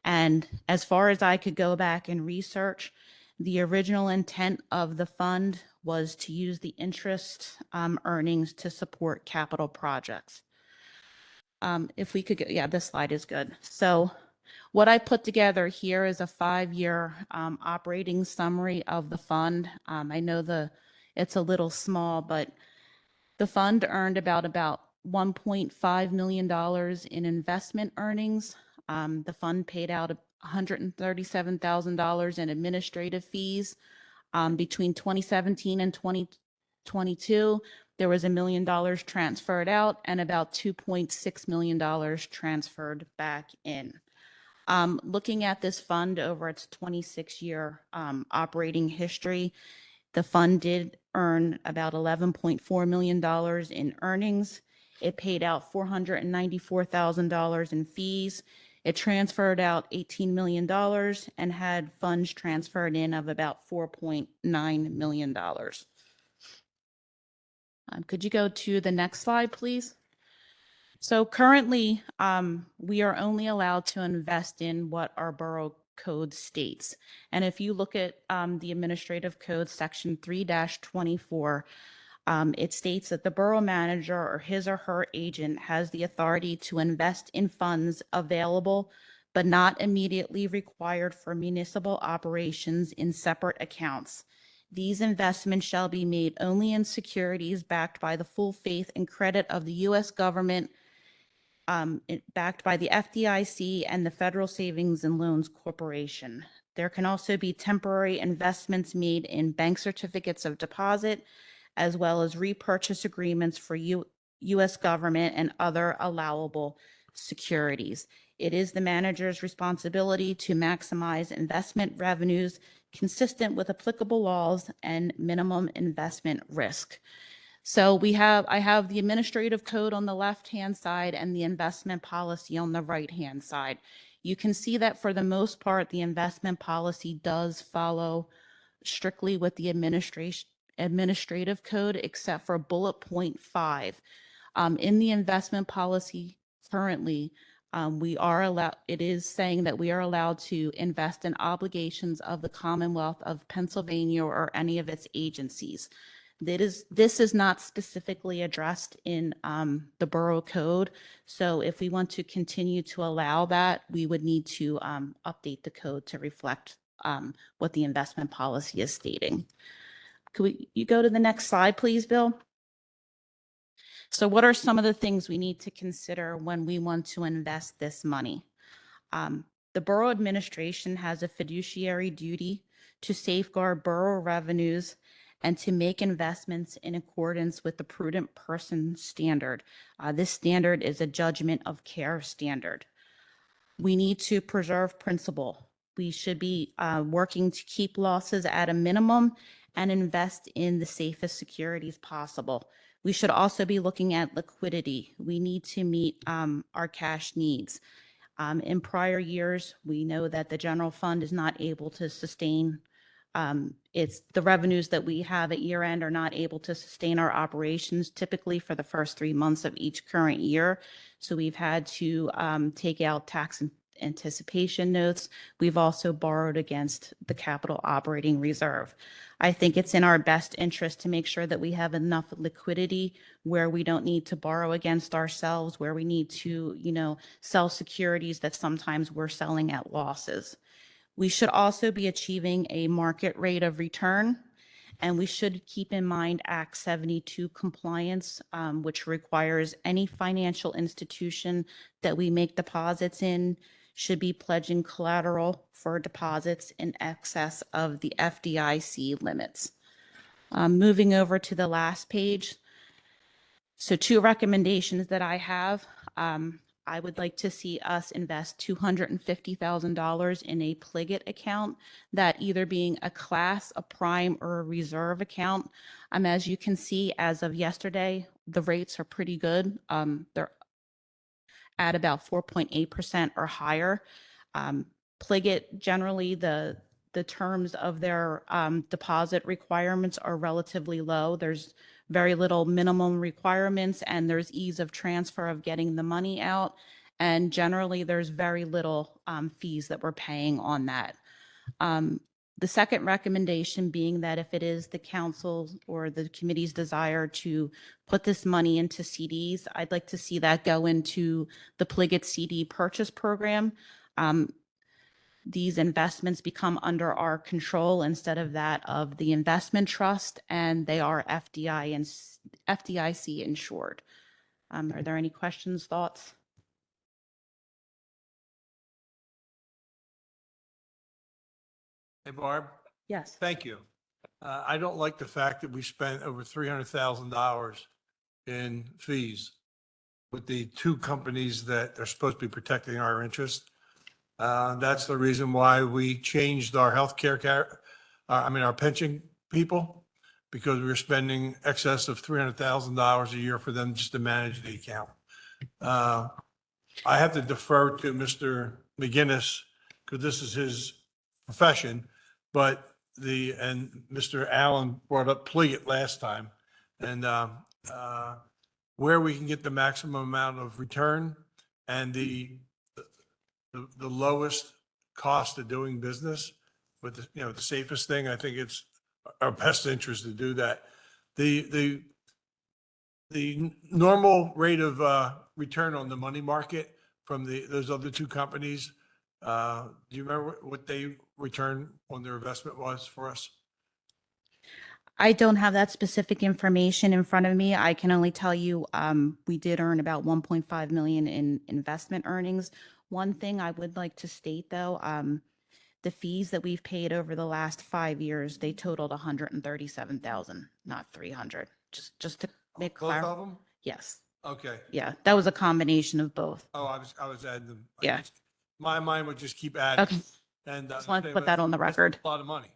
And as far as I could go back and research, the original intent of the fund was to use the interest earnings to support capital projects. If we could get, yeah, this slide is good. So what I put together here is a 5-year operating summary of the fund. I know it's a little small, but the fund earned about $1.5 million in investment earnings. The fund paid out $137,000 in administrative fees. Between 2017 and 2022, there was $1 million transferred out and about $2.6 million transferred back in. Looking at this fund over its 26-year operating history, the fund did earn about $11.4 million in earnings. It paid out $494,000 in fees. It transferred out $18 million and had funds transferred in of about $4.9 million. Could you go to the next slide, please? So currently, we are only allowed to invest in what our borough code states. And if you look at the administrative code section 3-24, it states that the borough manager or his or her agent has the authority to invest in funds available but not immediately required for municipal operations in separate accounts. These investments shall be made only in securities backed by the full faith and credit of the U.S. government, backed by the FDIC and the Federal Savings and Loans Corporation. There can also be temporary investments made in bank certificates of deposit, as well as repurchase agreements for U.S. government and other allowable securities. It is the manager's responsibility to maximize investment revenues consistent with applicable laws and minimum investment risk. So I have the administrative code on the left-hand side and the investment policy on the right-hand side. You can see that for the most part, the investment policy does follow strictly with the administrative code, except for bullet point 5. In the investment policy currently, it is saying that we are allowed to invest in obligations of the Commonwealth of Pennsylvania or any of its agencies. This is not specifically addressed in the borough code. So if we want to continue to allow that, we would need to update the code to reflect what the investment policy is stating. Could you go to the next slide, please, Bill? So what are some of the things we need to consider when we want to invest this money? The borough administration has a fiduciary duty to safeguard borough revenues and to make investments in accordance with the prudent person standard. This standard is a judgment of care standard. We need to preserve principal. We should be working to keep losses at a minimum and invest in the safest securities possible. We should also be looking at liquidity. We need to meet our cash needs. In prior years, we know that the general fund is not able to sustain the revenues that we have at year end are not able to sustain our operations typically for the first 3 months of each current year. So we've had to take out tax anticipation notes. We've also borrowed against the capital operating reserve. I think it's in our best interest to make sure that we have enough liquidity where we don't need to borrow against ourselves, where we need to, sell securities that sometimes we're selling at losses. We should also be achieving a market rate of return. And we should keep in mind Act 72 compliance, which requires any financial institution that we make deposits in should be pledging collateral for deposits in excess of the FDIC limits. Moving over to the last page. So 2 recommendations that I have. I would like to see us invest $250,000 in a Pliget account, that either being a class, a prime, or a reserve account. As you can see, as of yesterday, the rates are pretty good. They're at about 4.8% or higher. Pliget, generally, the terms of their deposit requirements are relatively low. There's very little minimum requirements, and there's ease of transfer of getting the money out. And generally, there's very little fees that we're paying on that. The second recommendation being that if it is the council's or the committee's desire to put this money into CDs, I'd like to see that go into the Pliget CD purchase program. These investments become under our control instead of that of the investment trust, and they are FDIC insured. Are there any questions, thoughts? Hey, Barb, Yes. thank you. I don't like the fact that we spent over $300,000 in fees with the 2 companies that are supposed to be protecting our interest. That's the reason why we changed our our pension people, because we were spending excess of $300,000 a year for them just to manage the account. I have to defer to Mr. McGinnis because this is his profession, but and Mr. Allen brought up Pliget last time, and where we can get the maximum amount of return and the lowest cost of doing business with the safest thing. I think it's our best interest to do that. The normal rate of return on the money market from those other 2 companies, do you remember what they return on their investment was for us? I don't have that specific information in front of me. I can only tell you we did earn about 1.5 million in investment earnings. One thing I would like to state, though, the fees that we've paid over the last 5 years, they totaled 137,000, not 300. Just to make Both clear. of them? Yes. Okay. Yeah, that was a combination of both. Oh, I was adding them. Yeah. My mind would just keep adding. Okay. And Just wanted to say, put that on the that's record. A lot of money.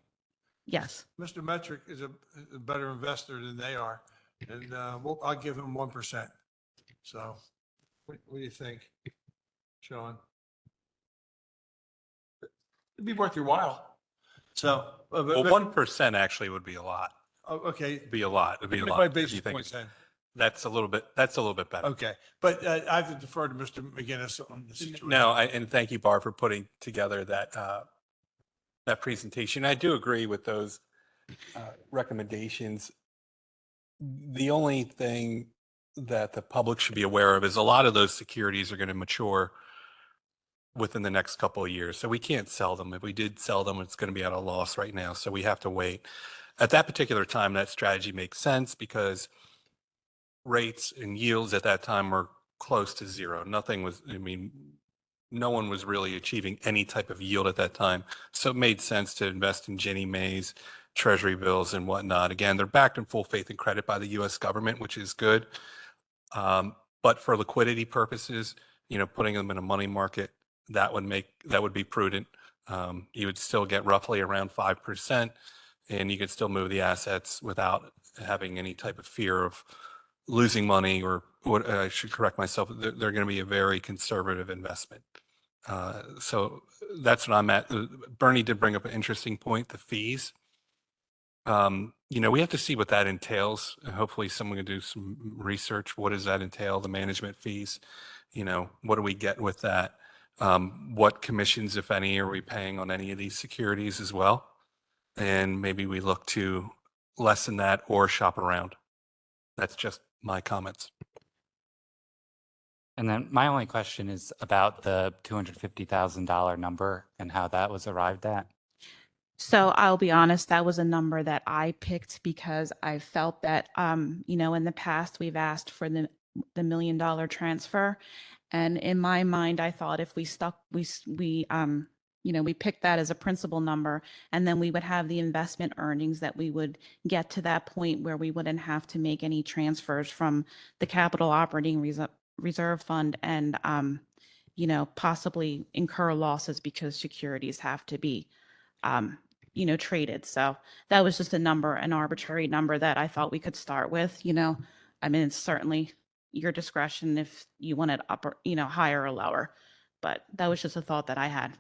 Yes. Mr. Metric is a better investor than they are, and I'll give him 1%. So, what do you think, Sean? It'd be worth your while. So, Well, 1% actually would be a lot. Okay. It'd be a lot. It'd be a 25 lot. if basis you think points then. That's a little bit better. Okay, but I have to defer to Mr. McGinnis on the situation. No, and thank you, Barb, for putting together that presentation. I do agree with those recommendations. The only thing that the public should be aware of is a lot of those securities are going to mature within the next couple of years. So we can't sell them. If we did sell them, it's going to be at a loss right now. So we have to wait. At that particular time, that strategy makes sense because rates and yields at that time were close to zero. No one was really achieving any type of yield at that time. So it made sense to invest in Ginnie Mae's, treasury bills and whatnot. Again, they're backed in full faith and credit by the US government, which is good. But for liquidity purposes, putting them in a money market, that would be prudent. You would still get roughly around 5%, and you could still move the assets without having any type of fear of losing money, or what I should correct myself. They're going to be a very conservative investment. So that's what I'm at. Bernie did bring up an interesting point, the fees. We have to see what that entails. Hopefully someone can do some research. What does that entail? The management fees, what do we get with that? What commissions, if any, are we paying on any of these securities as well? And maybe we look to lessen that or shop around. That's just my comments. And then my only question is about the $250,000 number and how that was arrived at. So I'll be honest, that was a number that I picked because I felt that, in the past, we've asked for the $1 million transfer. And in my mind, I thought if we stuck, we picked that as a principal number, and then we would have the investment earnings that we would get to that point where we wouldn't have to make any transfers from the capital operating reserve fund and, possibly incur losses because securities have to be, traded. So that was just a number, an arbitrary number that I thought we could start with, I mean, it's certainly your discretion if you want it up or, higher or lower, but that was just a thought that I had.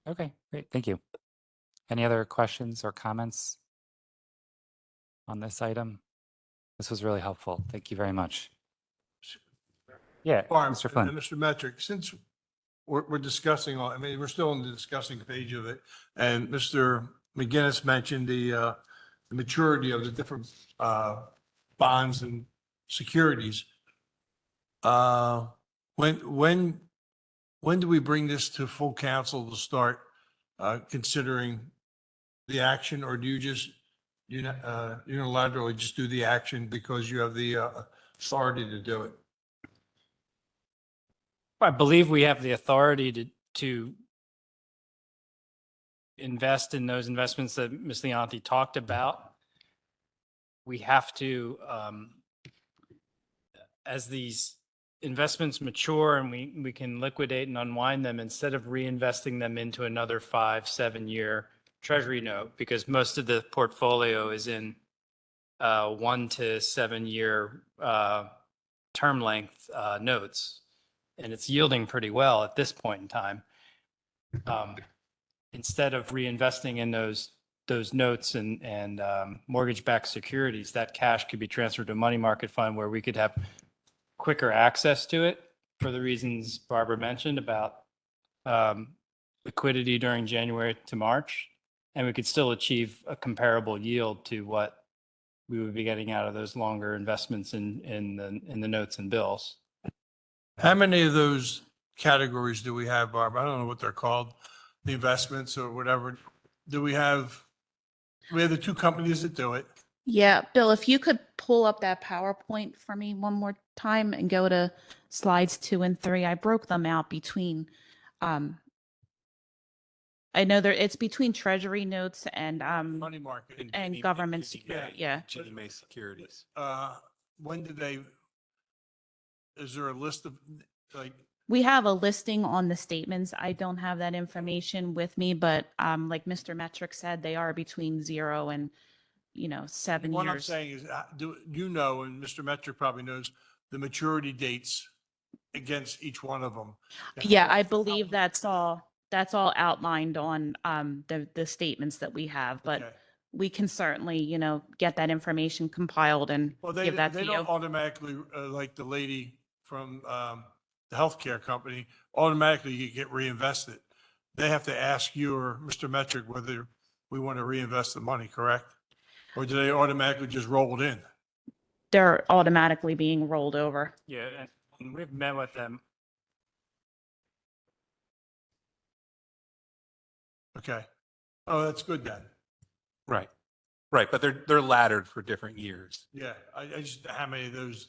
Okay, great. Thank you. Any other questions or comments on this item? This was really helpful. Thank you very much. Yeah, Barb, Mr. Flynn. and Mr. Metric, since we're discussing, I mean, we're still in the discussing page of it, and Mr. McGinnis mentioned the maturity of the different bonds and securities. When do we bring this to full council to start considering the action, or do you just unilaterally just do the action because you have the authority to do it? I believe we have the authority to invest in those investments that Ms. Leonti talked about. We have to, as these investments mature and we can liquidate and unwind them, instead of reinvesting them into another 5-7 year treasury note, because most of the portfolio is in 1 to 7 year term length notes, and it's yielding pretty well at this point in time. Instead of reinvesting in those notes and mortgage-backed securities, that cash could be transferred to a money market fund where we could have quicker access to it for the reasons Barbara mentioned about liquidity during January to March, and we could still achieve a comparable yield to what we would be getting out of those longer investments in the notes and bills. How many of those categories do we have, Barb? I don't know what they're called, the investments or whatever. Do we have the two companies that do it? Yeah, Bill, if you could pull up that PowerPoint for me one more time and go to slides 2 and 3. I broke them out between, I know it's between treasury notes and Money market. and government security. Yeah. Ginnie Mae securities. When did they, is there a list of, like, We have a listing on the statements. I don't have that information with me, but like Mr. Metric said, they are between 0 and 7 what I'm years. saying is, do you know, and Mr. Metric probably knows, the maturity dates against each one of them? Yeah, I believe that's all outlined on the statements that we have, but Okay. we can certainly, get that information compiled and Well, give that to they you. don't automatically, like the lady from the healthcare company, automatically you get reinvested. They have to ask you or Mr. Metric whether we want to reinvest the money, correct? Or do they automatically just roll it in? They're automatically being rolled over. Yeah, and we've met with them. Okay. Oh, that's good then. Right. Right. But they're laddered for different years. Yeah, I just, how many of those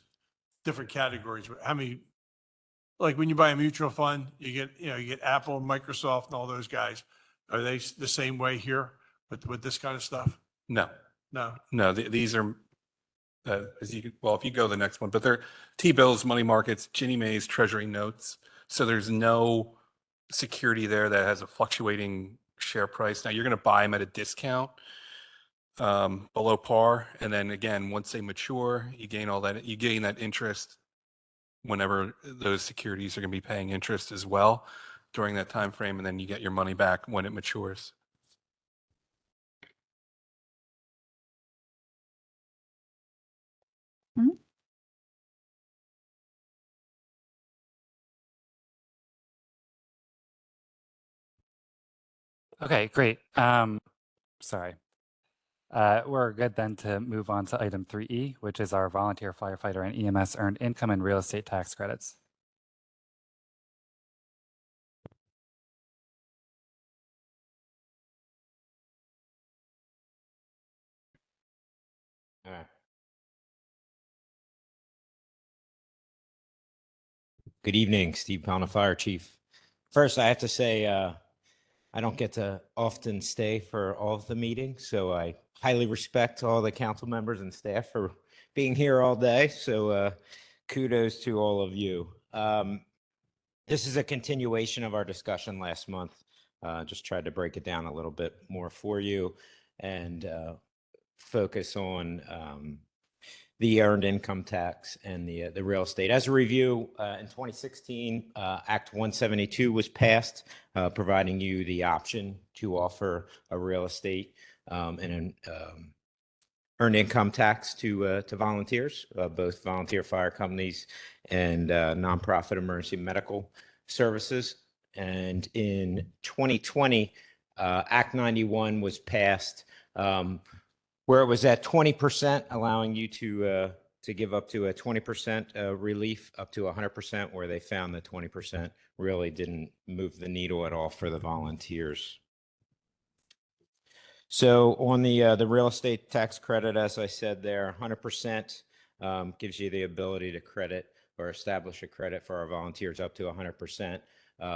different categories, how many, like when you buy a mutual fund, you get Apple, Microsoft and all those guys. Are they the same way here with this kind of stuff? No, No. no, these are, if you go to the next one, but they're T-bills, money markets, Ginnie Mae's treasury notes. So there's no security there that has a fluctuating share price. Now you're going to buy them at a discount below par. And then again, once they mature, you gain that interest whenever those securities are going to be paying interest as well during that time frame, and then you get your money back when it matures. Okay, great. Sorry. We're good then to move on to item 3E, which is our volunteer firefighter and EMS earned income and real estate tax credits. right. Good evening, Steve Pound, Fire Chief. First, I have to say, I don't get to often stay for all of the meetings, so I highly respect all the council members and staff for being here all day. So kudos to all of you. This is a continuation of our discussion last month. Just tried to break it down a little bit more for you and focus on the earned income tax and the real estate. As a review, in 2016, Act 172 was passed, providing you the option to offer a real estate and an earned income tax to volunteers, both volunteer fire companies and nonprofit emergency medical services. And in 2020, Act 91 was passed, where it was at 20%, allowing you to give up to a 20% relief, up to 100%, where they found that 20% really didn't move the needle at all for the volunteers. So on the real estate tax credit, as I said there, 100% gives you the ability to credit or establish a credit for our volunteers up to 100%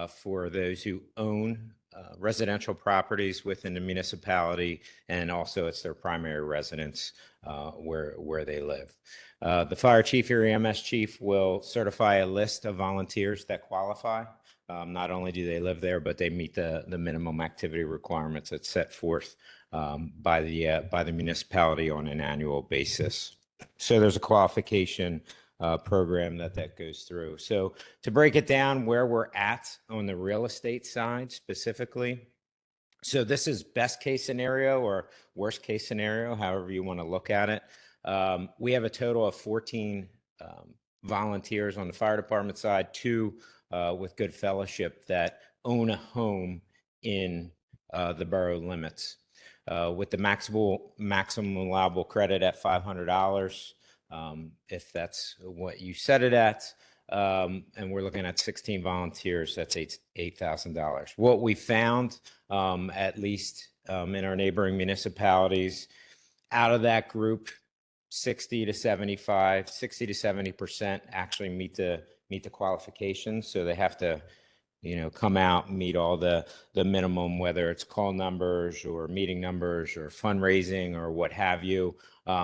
for those who own residential properties within the municipality, and also it's their primary residence where they live. The fire chief or EMS chief will certify a list of volunteers that qualify. Not only do they live there, but they meet the minimum activity requirements that's set forth by the municipality on an annual basis. So there's a qualification program that goes through. So to break it down, where we're at on the real estate side specifically. So this is best case scenario or worst case scenario, however you want to look at it. We have a total of 14 volunteers on the fire department side, 2 with good fellowship that own a home in the borough limits. With the maximum allowable credit at $500, if that's what you set it at, and we're looking at 16 volunteers, that's $8,000. What we found, at least in our neighboring municipalities, out of that group, 60 to 70% actually meet the qualifications. So they have to, come out and meet all the minimum, whether it's call numbers or meeting numbers or fundraising or what have you.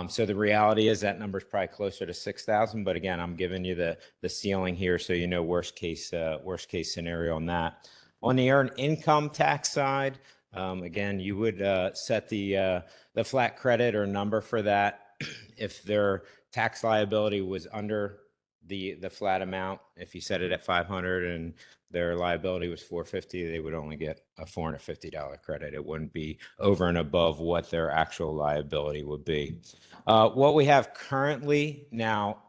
So the reality is that number is probably closer to 6,000. But again, I'm giving you the ceiling here, so worst case scenario on that. On the earned income tax side, again, you would set the flat credit or number for that if their tax liability was under the flat amount. If you set it at 500 and their liability was 450, they would only get a $450 credit. It wouldn't be over and above what their actual liability would be. What we have currently now,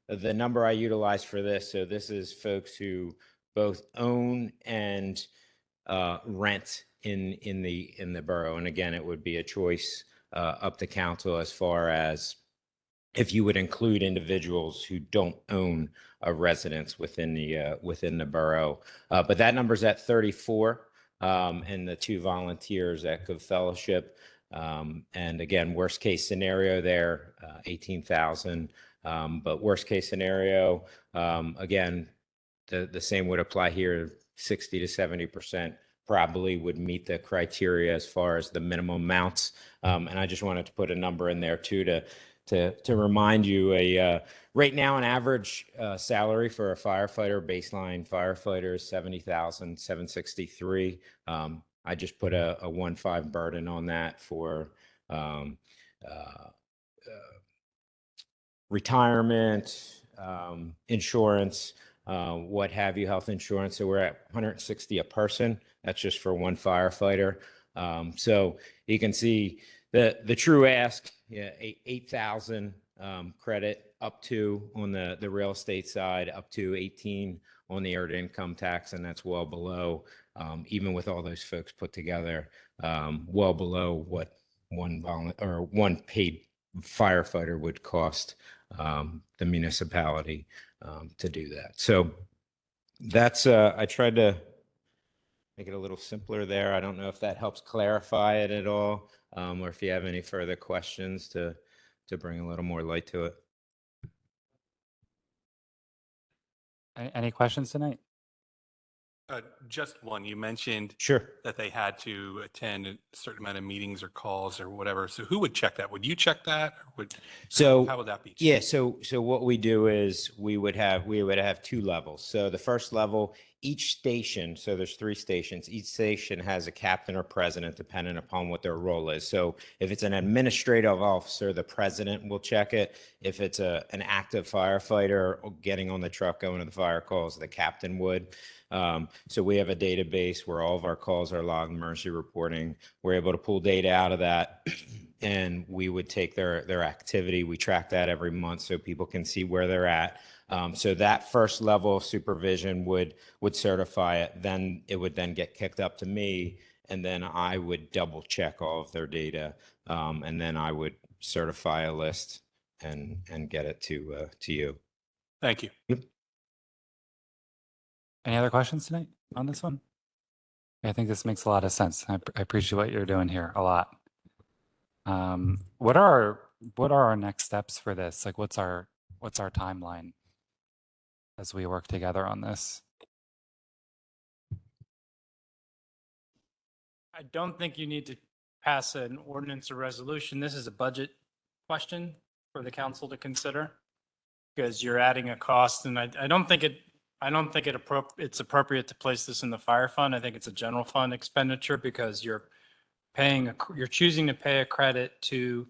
the number I utilize for this, so this is folks who both own and rent in the borough. And again, it would be a choice up to council as far as if you would include individuals who don't own a residence within the borough. But that number's at 34, and the 2 volunteers at Good Fellowship. And again, worst case scenario there, 18,000. But worst case scenario, again, the same would apply here. 60 to 70% probably would meet the criteria as far as the minimum amounts. And I just wanted to put a number in there too to remind you, right now an average salary for a firefighter, baseline firefighter, is $70,763. I just put a 1.5 burden on that for retirement, insurance, what have you, health insurance. So we're at 160 a person. That's just for one firefighter. So you can see the true ask, 8,000 credit up to on the real estate side, up to 18 on the earned income tax, and that's well below, even with all those folks put together, well below what one paid firefighter would cost the municipality to do that. So that's I tried to make it a little simpler there. I don't know if that helps clarify it at all, or if you have any further questions to to bring a little more light to it. Any questions tonight? Just one. You mentioned Sure. that they had to attend a certain amount of meetings or calls or whatever. So who would check that? Would you check that? Or would, So how would that be? yeah, so what we do is we would have two levels. So the first level, each station, so there's 3 stations, each station has a captain or president depending upon what their role is. So if it's an administrative officer, the president will check it. If it's an active firefighter getting on the truck going to the fire calls, the captain would. So we have a database where all of our calls are logged, emergency reporting. We're able to pull data out of that and we would take their activity. We track that every month so people can see where they're at. So that first level of supervision would certify it. Then it would then get kicked up to me, and then I would double check all of their data, and then I would certify a list and get it to you. Thank you. Any other questions tonight on this one? I think this makes a lot of sense. I appreciate what you're doing here a lot. What are our next steps for this? Like, what's our timeline as we work together on this? I don't think you need to pass an ordinance or resolution. This is a budget question for the council to consider because you're adding a cost, and I don't think it's appropriate to place this in the fire fund. I think it's a general fund expenditure because you're choosing to pay a credit to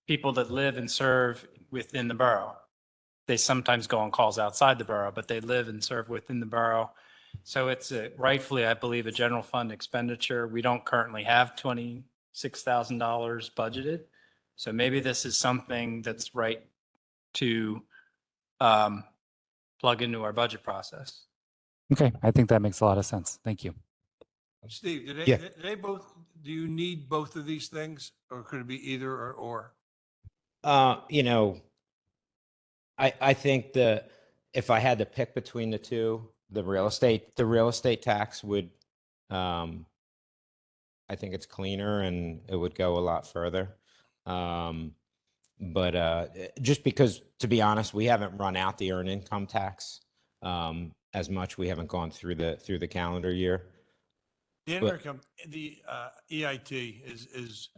people that live and serve within the borough. They sometimes go on calls outside the borough, but they live and serve within the borough. So it's rightfully, I believe, a general fund expenditure. We don't currently have $26,000 budgeted. So maybe this is something that's right to plug into our budget process. Okay, I think that makes a lot of sense. Thank you. Steve, Yeah. do you need both of these things, or could it be either or? I think that if I had to pick between the two, the real estate tax would, I think it's cleaner and it would go a lot further. But just because, to be honest, we haven't run out the earned income tax as much. We haven't gone through the calendar year. The But- income, the EIT is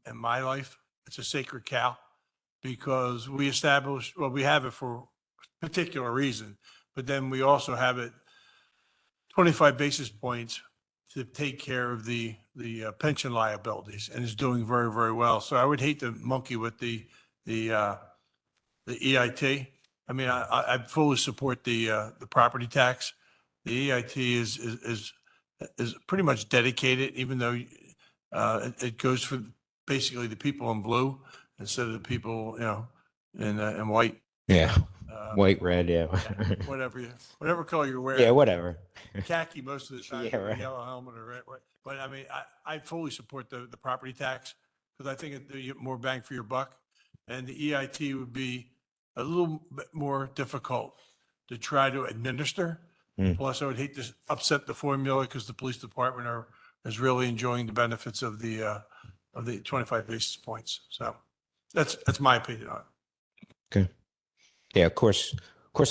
in my life, it's a sacred cow because we have it for a particular reason, but then we also have it 25 basis points to take care of the pension liabilities, and is doing very, very well. So I would hate to monkey with the EIT. I mean, I fully support the property tax. The EIT is pretty much dedicated, even though it goes for basically the people in blue instead of the people, in white. Yeah, white, red, yeah. Whatever color you're wearing. Yeah, whatever. Khaki most of the time, Yeah, right. yellow helmet or red. But I mean, I fully support the property tax because I think you get more bang for your buck. And the EIT would be a little bit more difficult to try to administer. Plus, I would hate to upset the formula because the police department is really enjoying the benefits of the 25 basis points. So that's my opinion on it. Okay. Yeah, of course,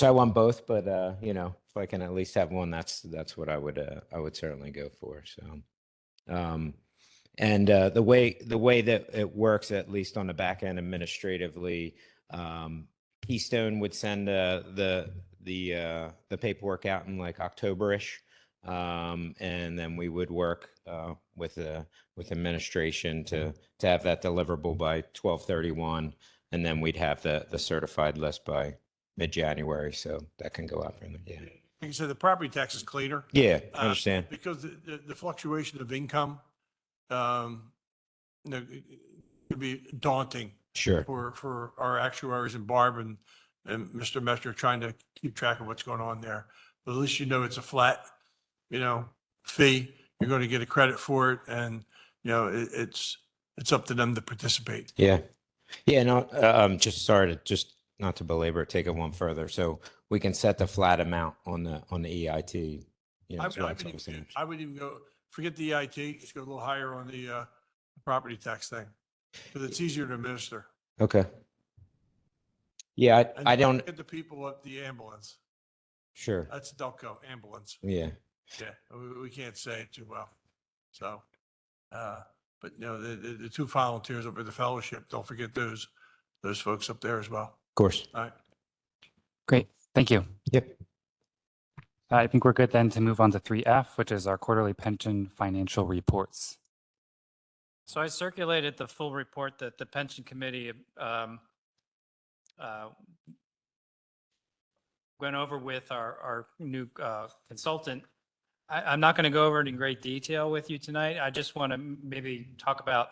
I want both, but if I can at least have one, that's what I would certainly go for. So, and the way that it works, at least on the back end administratively, Keystone would send the paperwork out in like October-ish, and then we would work with administration to have that deliverable by 12/31. And then we'd have the certified list by mid-January, so that can go out from there. Yeah. Like I said, the property tax is cleaner. Yeah, I understand. Because the fluctuation of income, it could be daunting Sure. for our actuaries and Barb and Mr. Messer trying to keep track of what's going on there. But at least it's a flat, fee. You're going to get a credit for it, and it's up to them to participate. Yeah. Yeah. No, just not to belabor it, take it one further. So we can set the flat amount on the EIT. I would even go, forget the EIT, just go a little higher on the property tax thing. Because it's easier to administer. Okay. Yeah, And I don't, get the people at the ambulance. sure. That's Delco ambulance. Yeah. Yeah, we can't say it too well. So, but you know, the two volunteers up at the fellowship, don't forget those folks up there as well. Of course. All right. Great. Thank you. Yep. I think we're good then to move on to 3F, which is our quarterly pension financial reports. So I circulated the full report that the pension committee went over with our new consultant. I'm not going to go over it in great detail with you tonight. I just want to maybe talk about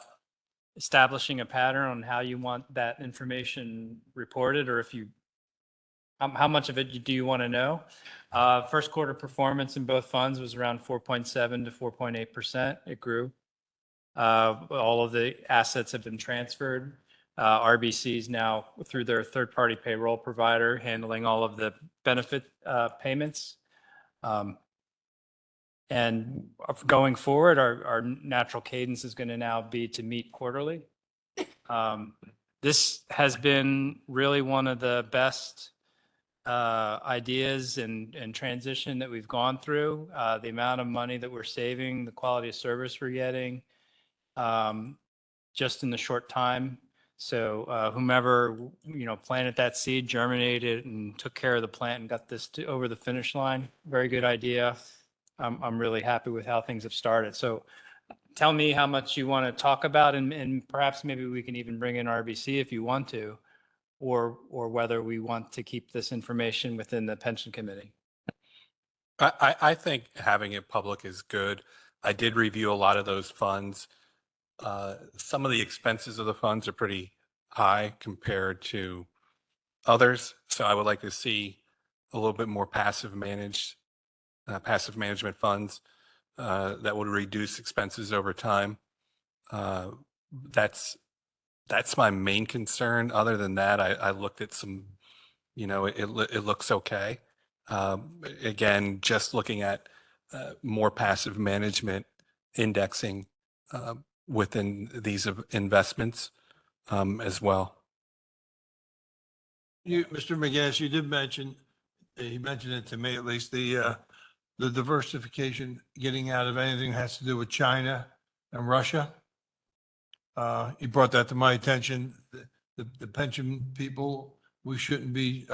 establishing a pattern on how you want that information reported, or if you, how much of it do you want to know? First quarter performance in both funds was around 4.7 to 4.8%. It grew. All of the assets have been transferred. RBC is now through their third-party payroll provider handling all of the benefit payments. And going forward, our natural cadence is going to now be to meet quarterly. This has been really one of the best ideas and transition that we've gone through. The amount of money that we're saving, the quality of service we're getting, just in the short time. So whomever, planted that seed, germinated and took care of the plant and got this over the finish line, very good idea. I'm really happy with how things have started. So tell me how much you want to talk about, and perhaps maybe we can even bring in RBC if you want to, or whether we want to keep this information within the pension committee. I think having it public is good. I did review a lot of those funds. Some of the expenses of the funds are pretty high compared to others. So I would like to see a little bit more passive management funds that would reduce expenses over time. That's my main concern. Other than that, I looked at some, it looks okay. Again, just looking at more passive management indexing within these investments as well. Mr. McGinnis, you did mention, you mentioned it to me at least, the diversification, getting out of anything that has to do with China and Russia. You brought that to my attention. The pension people, we shouldn't be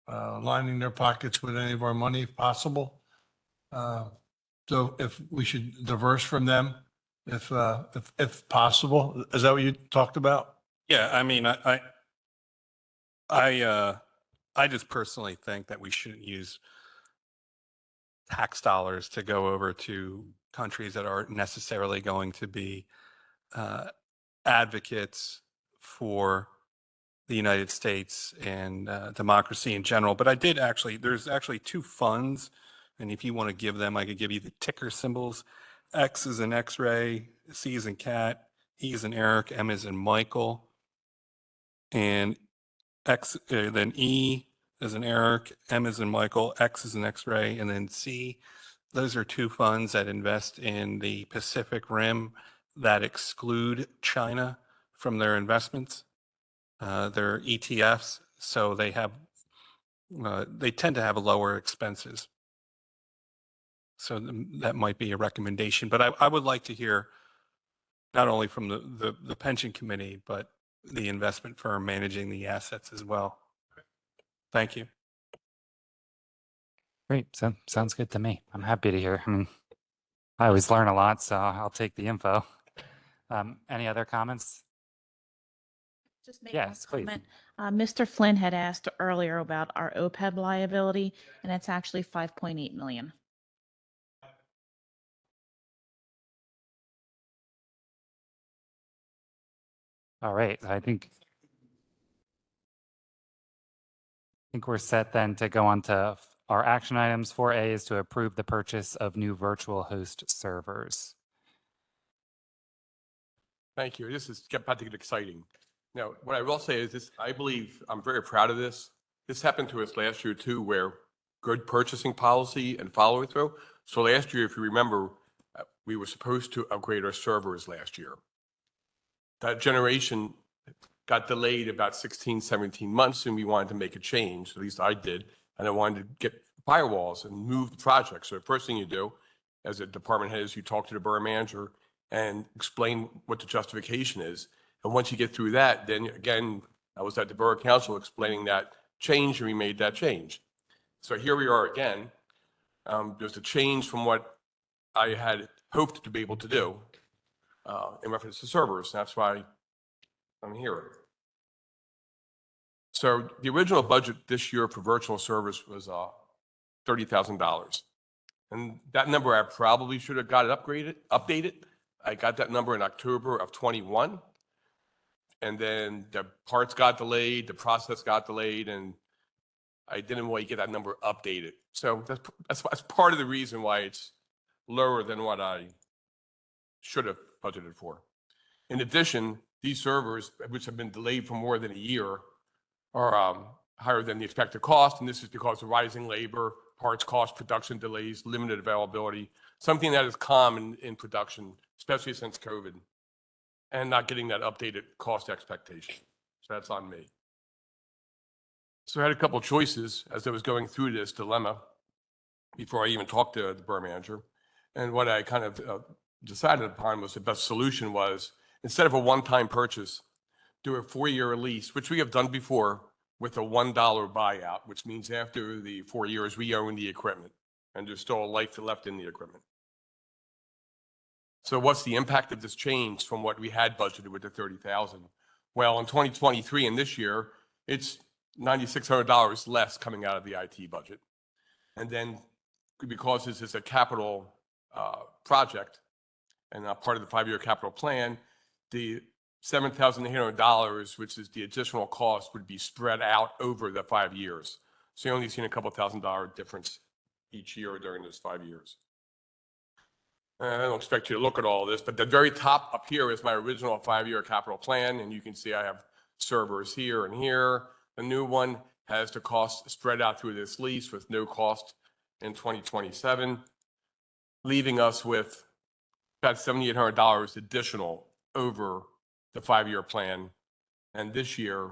lining their pockets with any of our money if possible. So if we should diverse from them, if possible, is that what you talked about? Yeah, I mean, I just personally think that we shouldn't use tax dollars to go over to countries that aren't necessarily going to be advocates for the United States and democracy in general. But there's actually two funds, and if you want to give them, I could give you the ticker symbols. X is an X-ray, C is in cat, E is in Eric, M is in Michael, and then E is in Eric, M is in Michael, X is an X-ray, and then C. Those are two funds that invest in the Pacific Rim that exclude China from their investments. They're ETFs, so they tend to have lower expenses. So that might be a recommendation, but I would like to hear not only from the pension committee, but the investment firm managing the assets as well. Thank you. Great. Sounds good to me. I'm happy to hear. I mean, I always learn a lot, so I'll take the info. Any other comments? Just make one Yes, please. comment. Mr. Flynn had asked earlier about our OPEB liability, and it's actually 5.8 million. All right. I think we're set then to go on to our action items. 4A is to approve the purchase of new virtual host servers. Thank you. This is about to get exciting. Now, what I will say is this, I believe, I'm very proud of this. This happened to us last year too, where good purchasing policy and follow through. So last year, if you remember, we were supposed to upgrade our servers last year. That generation got delayed about 16, 17 months, and we wanted to make a change. At least I did. And I wanted to get firewalls and move the project. So the first thing you do as a department head is you talk to the borough manager and explain what the justification is. And once you get through that, then again, I was at the borough council explaining that change, and we made that change. So here we are again. There's a change from what I had hoped to be able to do in reference to servers. That's why I'm here. So the original budget this year for virtual servers was $30,000. And that number I probably should have got it updated. I got that number in October of 21. And then the parts got delayed, the process got delayed, and I didn't really get that number updated. So that's part of the reason why it's lower than what I should have budgeted for. In addition, these servers, which have been delayed for more than a year, are higher than the expected cost. And this is because of rising labor, parts cost, production delays, limited availability, something that is common in production, especially since COVID, and not getting that updated cost expectation. So that's on me. So I had a couple of choices as I was going through this dilemma before I even talked to the borough manager. And what I kind of decided upon was the best solution was, instead of a one-time purchase, do a 4-year lease, which we have done before, with a $1 buyout, which means after the 4 years, we own the equipment, and there's still a life left in the equipment. So what's the impact of this change from what we had budgeted with the $30,000? Well, in 2023 and this year, it's $9,600 less coming out of the IT budget. And then because this is a capital project and not part of the 5-year capital plan, the $7,800, which is the additional cost, would be spread out over the 5 years. So you're only seeing a couple $1,000 difference each year during those 5 years. And I don't expect you to look at all this, but the very top up here is my original 5-year capital plan. And you can see I have servers here and here. The new one has the cost spread out through this lease with no cost in 2027, leaving us with about $7,800 additional over the 5-year plan. And this year,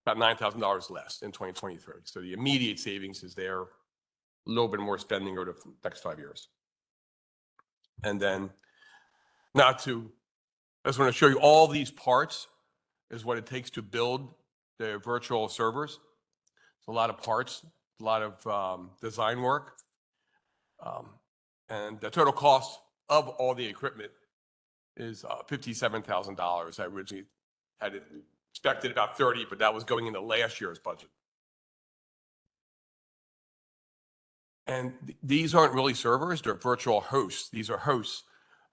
about $9,000 less in 2023. So the immediate savings is there, a little bit more spending over the next 5 years. And then I just want to show you all these parts is what it takes to build the virtual servers. It's a lot of parts, a lot of design work. And the total cost of all the equipment is $57,000. I originally had expected about 30, but that was going into last year's budget. And these aren't really servers, they're virtual hosts. These are hosts.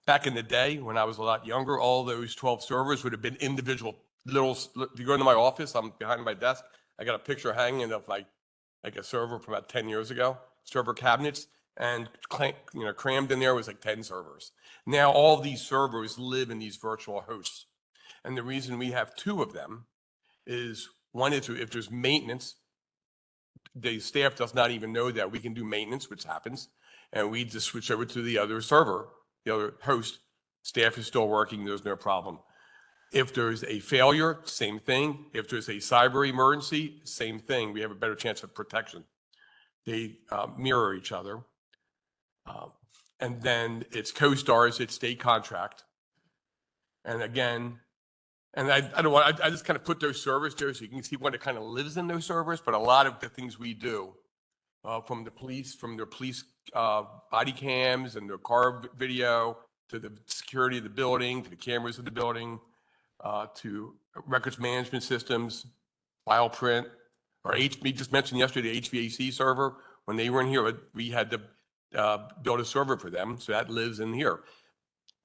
Back in the day, when I was a lot younger, all those 12 servers would have been individual little, if you go into my office, I'm behind my desk, I got a picture hanging of like a server from about 10 years ago, server cabinets, and crammed in there was like 10 servers. Now all these servers live in these virtual hosts. And the reason we have 2 of them is, one is if there's maintenance, the staff does not even know that we can do maintenance, which happens, and we just switch over to the other server, the other host. Staff is still working, there's no problem. If there's a failure, same thing. If there's a cyber emergency, same thing. We have a better chance of protection. They mirror each other. And then it's CoStar's, it's state contract. And again, and I just kind of put those servers there so you can see what it kind of lives in those servers, but a lot of the things we do, from their police body cams and their car video, to the security of the building, to the cameras of the building, to records management systems, file print, or we just mentioned yesterday the HVAC server. When they were in here, we had to build a server for them, so that lives in here.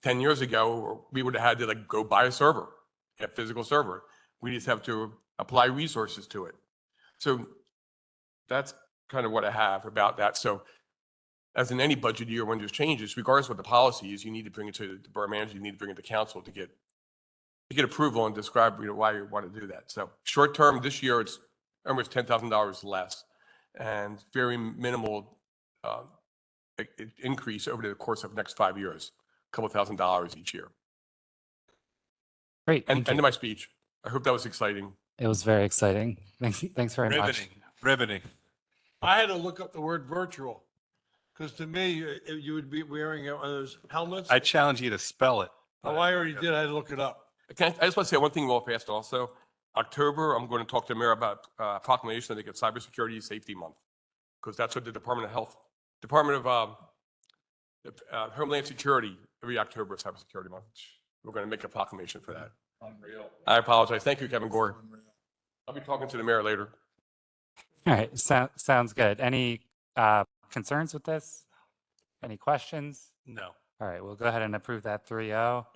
10 years ago, we would have had to go buy a server, a physical server. We just have to apply resources to it. So that's kind of what I have about that. So as in any budget year, when there's changes, regardless of what the policy is, you need to bring it to the borough manager, you need to bring it to council to get approval and describe why you want to do that. So short term, this year, it's almost $10,000 less and very minimal increase over the course of the next 5 years, a couple $1,000s each year. Great. And thank end you. of my speech. I hope that was exciting. It was very exciting. Thanks very much. Riveting, riveting. I had to look up the word virtual, because to me, you would be wearing one of those helmets. I challenge you to spell it. Oh, I already did. I had to look it up. I just want to say one thing real fast also. October, I'm going to talk to the mayor about proclamation that they get Cybersecurity Safety Month, because that's what the Department of Homeland Security, every October is Cybersecurity Month. We're going to make a proclamation for that. Unreal. I apologize. Thank you, Kevin Gore. I'll be talking to the mayor later. All right. Sounds good. Any concerns with this? Any questions? No. All right. We'll go ahead and approve that 3-0.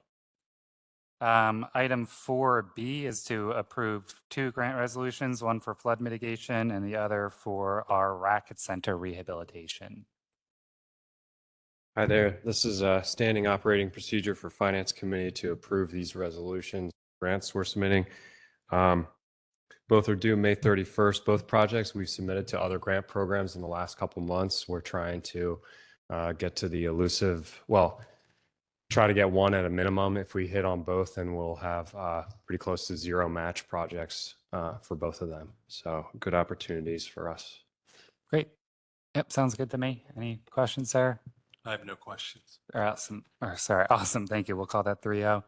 Item 4B is to approve 2 grant resolutions, one for flood mitigation and the other for our Racket Center rehabilitation. Hi there. This is a standing operating procedure for Finance Committee to approve these resolutions, grants we're submitting. Both are due May 31st. Both projects we've submitted to other grant programs in the last couple months. We're trying to get to the elusive, try to get one at a minimum. If we hit on both, then we'll have pretty close to 0 match projects for both of them. So good opportunities for us. Great. Yep. Sounds good to me. Any questions, Sarah? I have no questions. Awesome. Awesome. Thank you. We'll call that 3-0.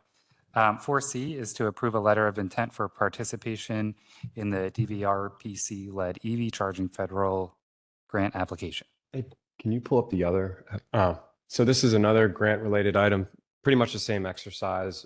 4C is to approve a letter of intent for participation in the DVRPC-led EV charging federal grant application. Hey, can you pull up the other? So this is another grant-related item, pretty much the same exercise.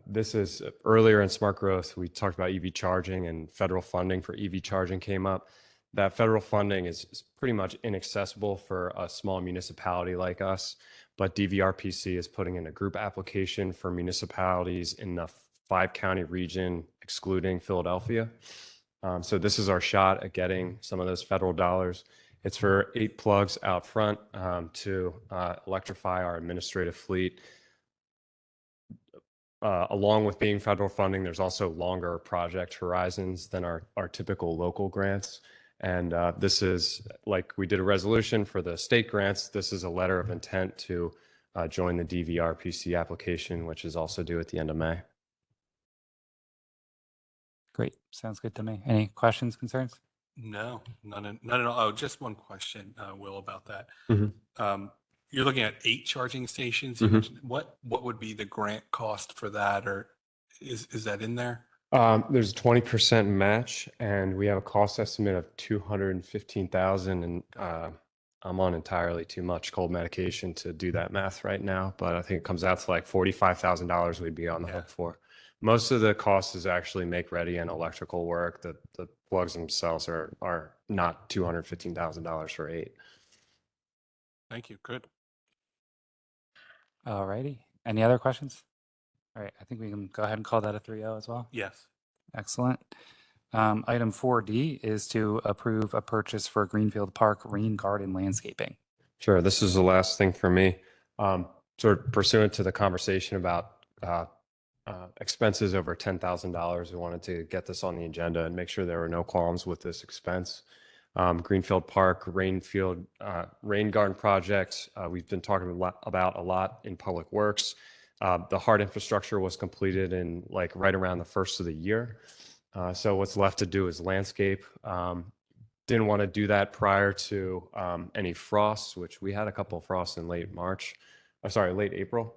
This is earlier in Smart Growth, we talked about EV charging and federal funding for EV charging came up. That federal funding is pretty much inaccessible for a small municipality like us, but DVRPC is putting in a group application for municipalities in the 5-county region, excluding Philadelphia. So this is our shot at getting some of those federal dollars. It's for 8 plugs out front to electrify our administrative fleet. Along with being federal funding, there's also longer project horizons than our typical local grants. And this is, like we did a resolution for the state grants, this is a letter of intent to join the DVRPC application, which is also due at the end of May. Great. Sounds good to me. Any questions, concerns? No, none at all. Oh, just one question, Will, about that. Mhm. You're looking at 8 charging stations. You Mhm. mentioned, what would be the grant cost for that, or is that in there? There's a 20% match, and we have a cost estimate of $215,000, and I'm on entirely too much cold medication to do that math right now, but I think it comes out to like $45,000 we'd be on the Yeah. hook for. Most of the cost is actually make ready and electrical work. The plugs themselves are not $215,000 for 8. Thank you. Good. All righty. Any other questions? All right. I think we can go ahead and call that a 3-0 as well. Yes. Excellent. Item 4D is to approve a purchase for Greenfield Park Rain Garden Landscaping. Sure. This is the last thing for me. Sort of pursuant to the conversation about expenses over $10,000, we wanted to get this on the agenda and make sure there were no qualms with this expense. Greenfield Park, rain garden projects, we've been talking about a lot in Public Works. The hard infrastructure was completed in like right around the first of the year. So what's left to do is landscape. Didn't want to do that prior to any frosts, which we had a couple of frosts in late April.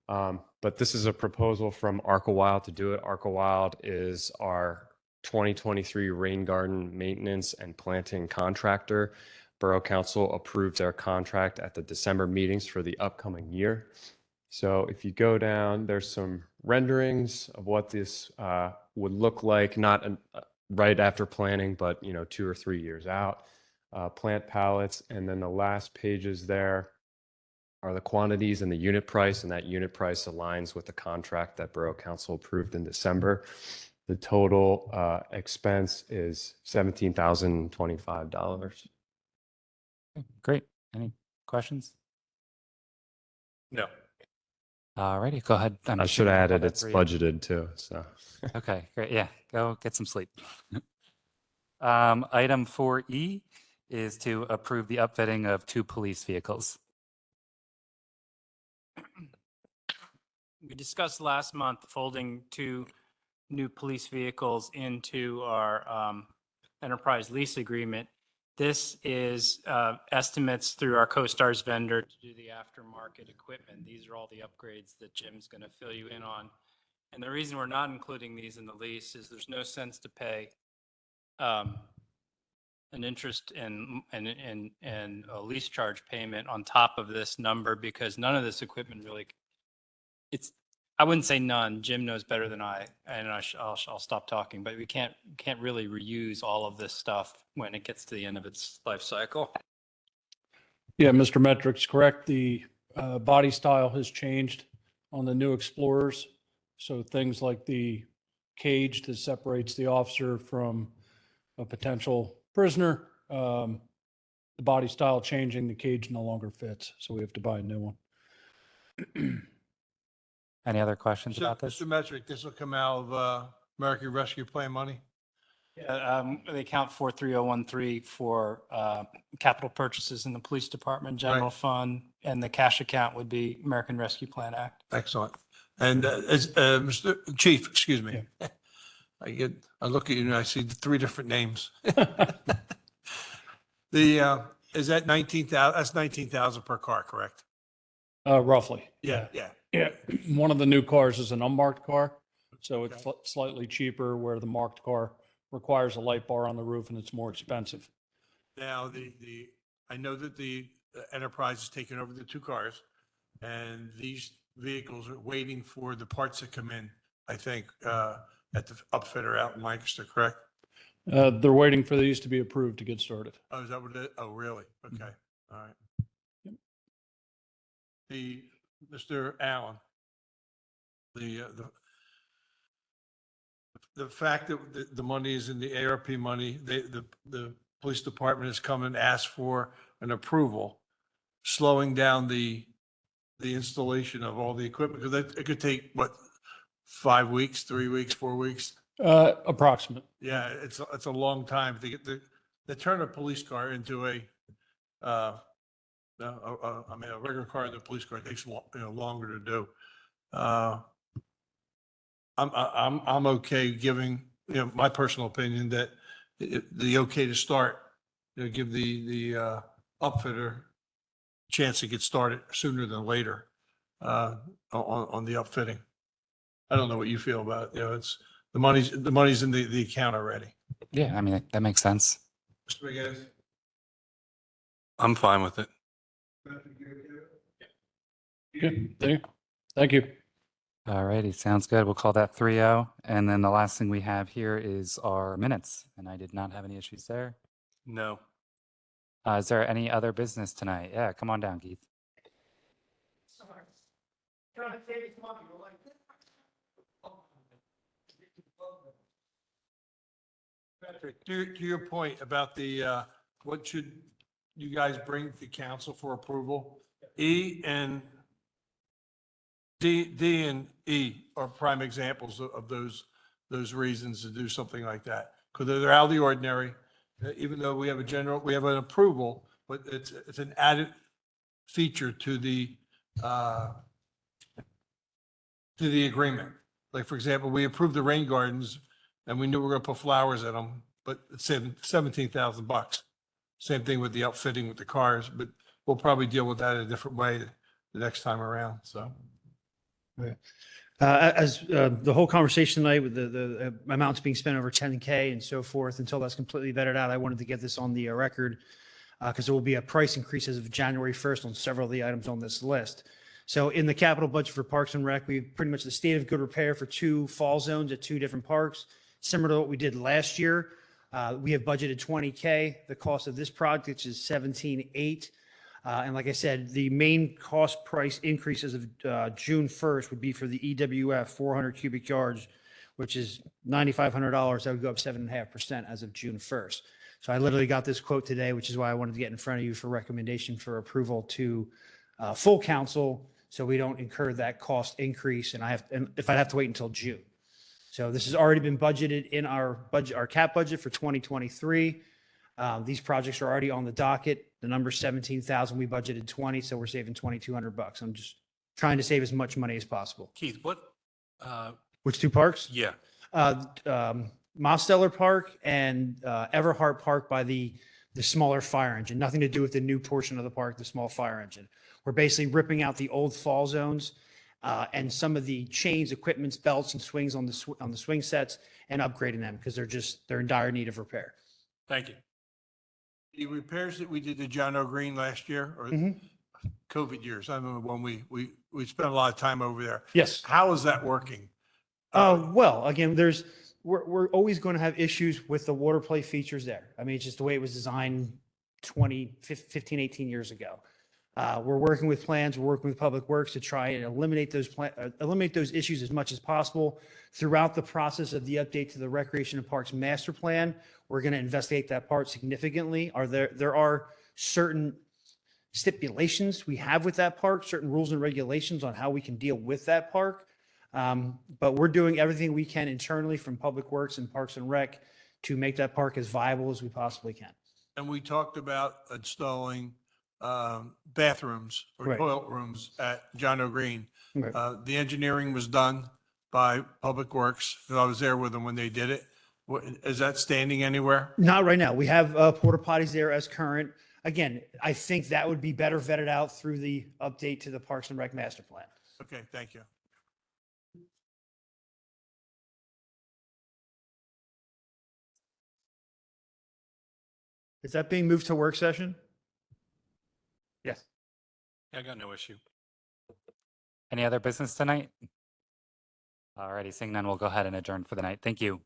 But this is a proposal from ArcaWild to do it. ArcaWild is our 2023 rain garden maintenance and planting contractor. Borough Council approved their contract at the December meetings for the upcoming year. So if you go down, there's some renderings of what this would look like, not right after planting, but 2 or 3 years out. Plant pallets, and then the last pages there are the quantities and the unit price, and that unit price aligns with the contract that Borough Council approved in December. The total expense is $17,025. Great. Any questions? No. All righty. Go ahead. I should have added it's budgeted too. So Okay, great. Yeah, go get some sleep. Item 4E is to approve the upfitting of 2 police vehicles. We discussed last month folding 2 new police vehicles into our enterprise lease agreement. This is estimates through our CoStarz vendor to do the aftermarket equipment. These are all the upgrades that Jim's going to fill you in on. And the reason we're not including these in the lease is there's no sense to pay an interest and a lease charge payment on top of this number, because none of this equipment really, I wouldn't say none. Jim knows better than I, and I'll stop talking, but we can't really reuse all of this stuff when it gets to the end of its life cycle. Yeah, Mr. Metric's correct. The body style has changed on the new Explorers. So things like the cage that separates the officer from a potential prisoner, the body style changing, the cage no longer fits. So we have to buy a new one. Any other questions So, about this? Mr. Metric, this will come out of American Rescue Plan money? Yeah, the account 43013 for capital purchases in the police department, general fund, and the cash account would be American Rescue Plan Act. Excellent. And Mr. Chief, excuse me. I look at you and I see 3 different names. Is that 19,000? That's 19,000 per car, correct? Roughly. Yeah. Yeah. One of the new cars is an unmarked car. So it's slightly cheaper, where the marked car requires a light bar on the roof and it's more expensive. Now, I know that the Enterprise has taken over the 2 cars, and these vehicles are waiting for the parts that come in, I think, at the upfitter out in Lancaster, correct? They're waiting for these to be approved to get started. Oh, is that what it, oh, really? Okay, all right. Mr. Allen, the fact that the money is in the ARP money, the police department has come and asked for an approval, slowing down the installation of all the equipment, because it could take, what, 5 weeks, 3 weeks, 4 weeks? Approximate. Yeah, it's a long time to get to turn a police car into a regular car into a police car takes longer to do. I'm okay giving, my personal opinion that the okay to start, give the upfitter chance to get started sooner than later on the upfitting. I don't know what you feel about it. It's the money's in the account already. Yeah, I mean, that makes sense. Mr. McGinnis? I'm fine with it. Good. Thank you. All righty, sounds good. We'll call that 3-0. And then the last thing we have here is our minutes, and I did not have any issues there. No. Is there any other business tonight? Yeah, come on down, Keith. Patrick, to your point about what should you guys bring to council for approval? D and E are prime examples of those reasons to do something like that. Because they're out of the ordinary, even though we have an approval, but it's an added feature to the agreement. Like, for example, we approved the rain gardens and we knew we were gonna put flowers in them, but it's $17,000. Same thing with the outfitting with the cars, but we'll probably deal with that in a different way the next time around, so. As the whole conversation tonight with the amounts being spent over 10K and so forth, until that's completely vetted out, I wanted to get this on the record because there will be a price increase as of January 1st on several of the items on this list. So in the capital budget for Parks and Rec, we pretty much the state of good repair for 2 fall zones at 2 different parks, similar to what we did last year. We have budgeted 20K. The cost of this project is 17.8. And like I said, the main cost price increases of June 1st would be for the EWF 400 cubic yards, which is $9,500. That would go up 7.5% as of June 1st. So I literally got this quote today, which is why I wanted to get in front of you for recommendation for approval to full council, so we don't incur that cost increase. And if I have to wait until June. So this has already been budgeted in our budget, our cap budget for 2023. These projects are already on the docket. The number's 17,000. We budgeted 20, so we're saving $2,200. I'm just trying to save as much money as possible. Keith, what, Which two parks? yeah, Mosteller Park and Everhart Park by the smaller fire engine. Nothing to do with the new portion of the park, the small fire engine. We're basically ripping out the old fall zones and some of the chains, equipments, belts, and swings on the swing sets and upgrading them because they're in dire need of repair. thank you. The repairs that we did to John O'Green last year or Mhm. COVID years, I remember when we spent a lot of time over there. Yes. How is that working? Well, again, we're always going to have issues with the water play features there. I mean, it's just the way it was designed 15, 18 years ago. We're working with plans, we're working with Public Works to try and eliminate those issues as much as possible. Throughout the process of the update to the Recreation and Parks Master Plan, we're going to investigate that part significantly. There are certain stipulations we have with that park, certain rules and regulations on how we can deal with that park. But we're doing everything we can internally from Public Works and Parks and Rec to make that park as viable as we possibly can. And we talked about installing bathrooms or Right. toilet rooms at John O'Green. Right. The engineering was done by Public Works. I was there with them when they did it. Is that standing anywhere? Not right now. We have porta potties there as current. Again, I think that would be better vetted out through the update to the Parks and Rec Master Plan. Okay, thank you. Is that being moved to work session? Yes. I got no issue. Any other business tonight? Alrighty, seeing none, we'll go ahead and adjourn for the night. Thank you.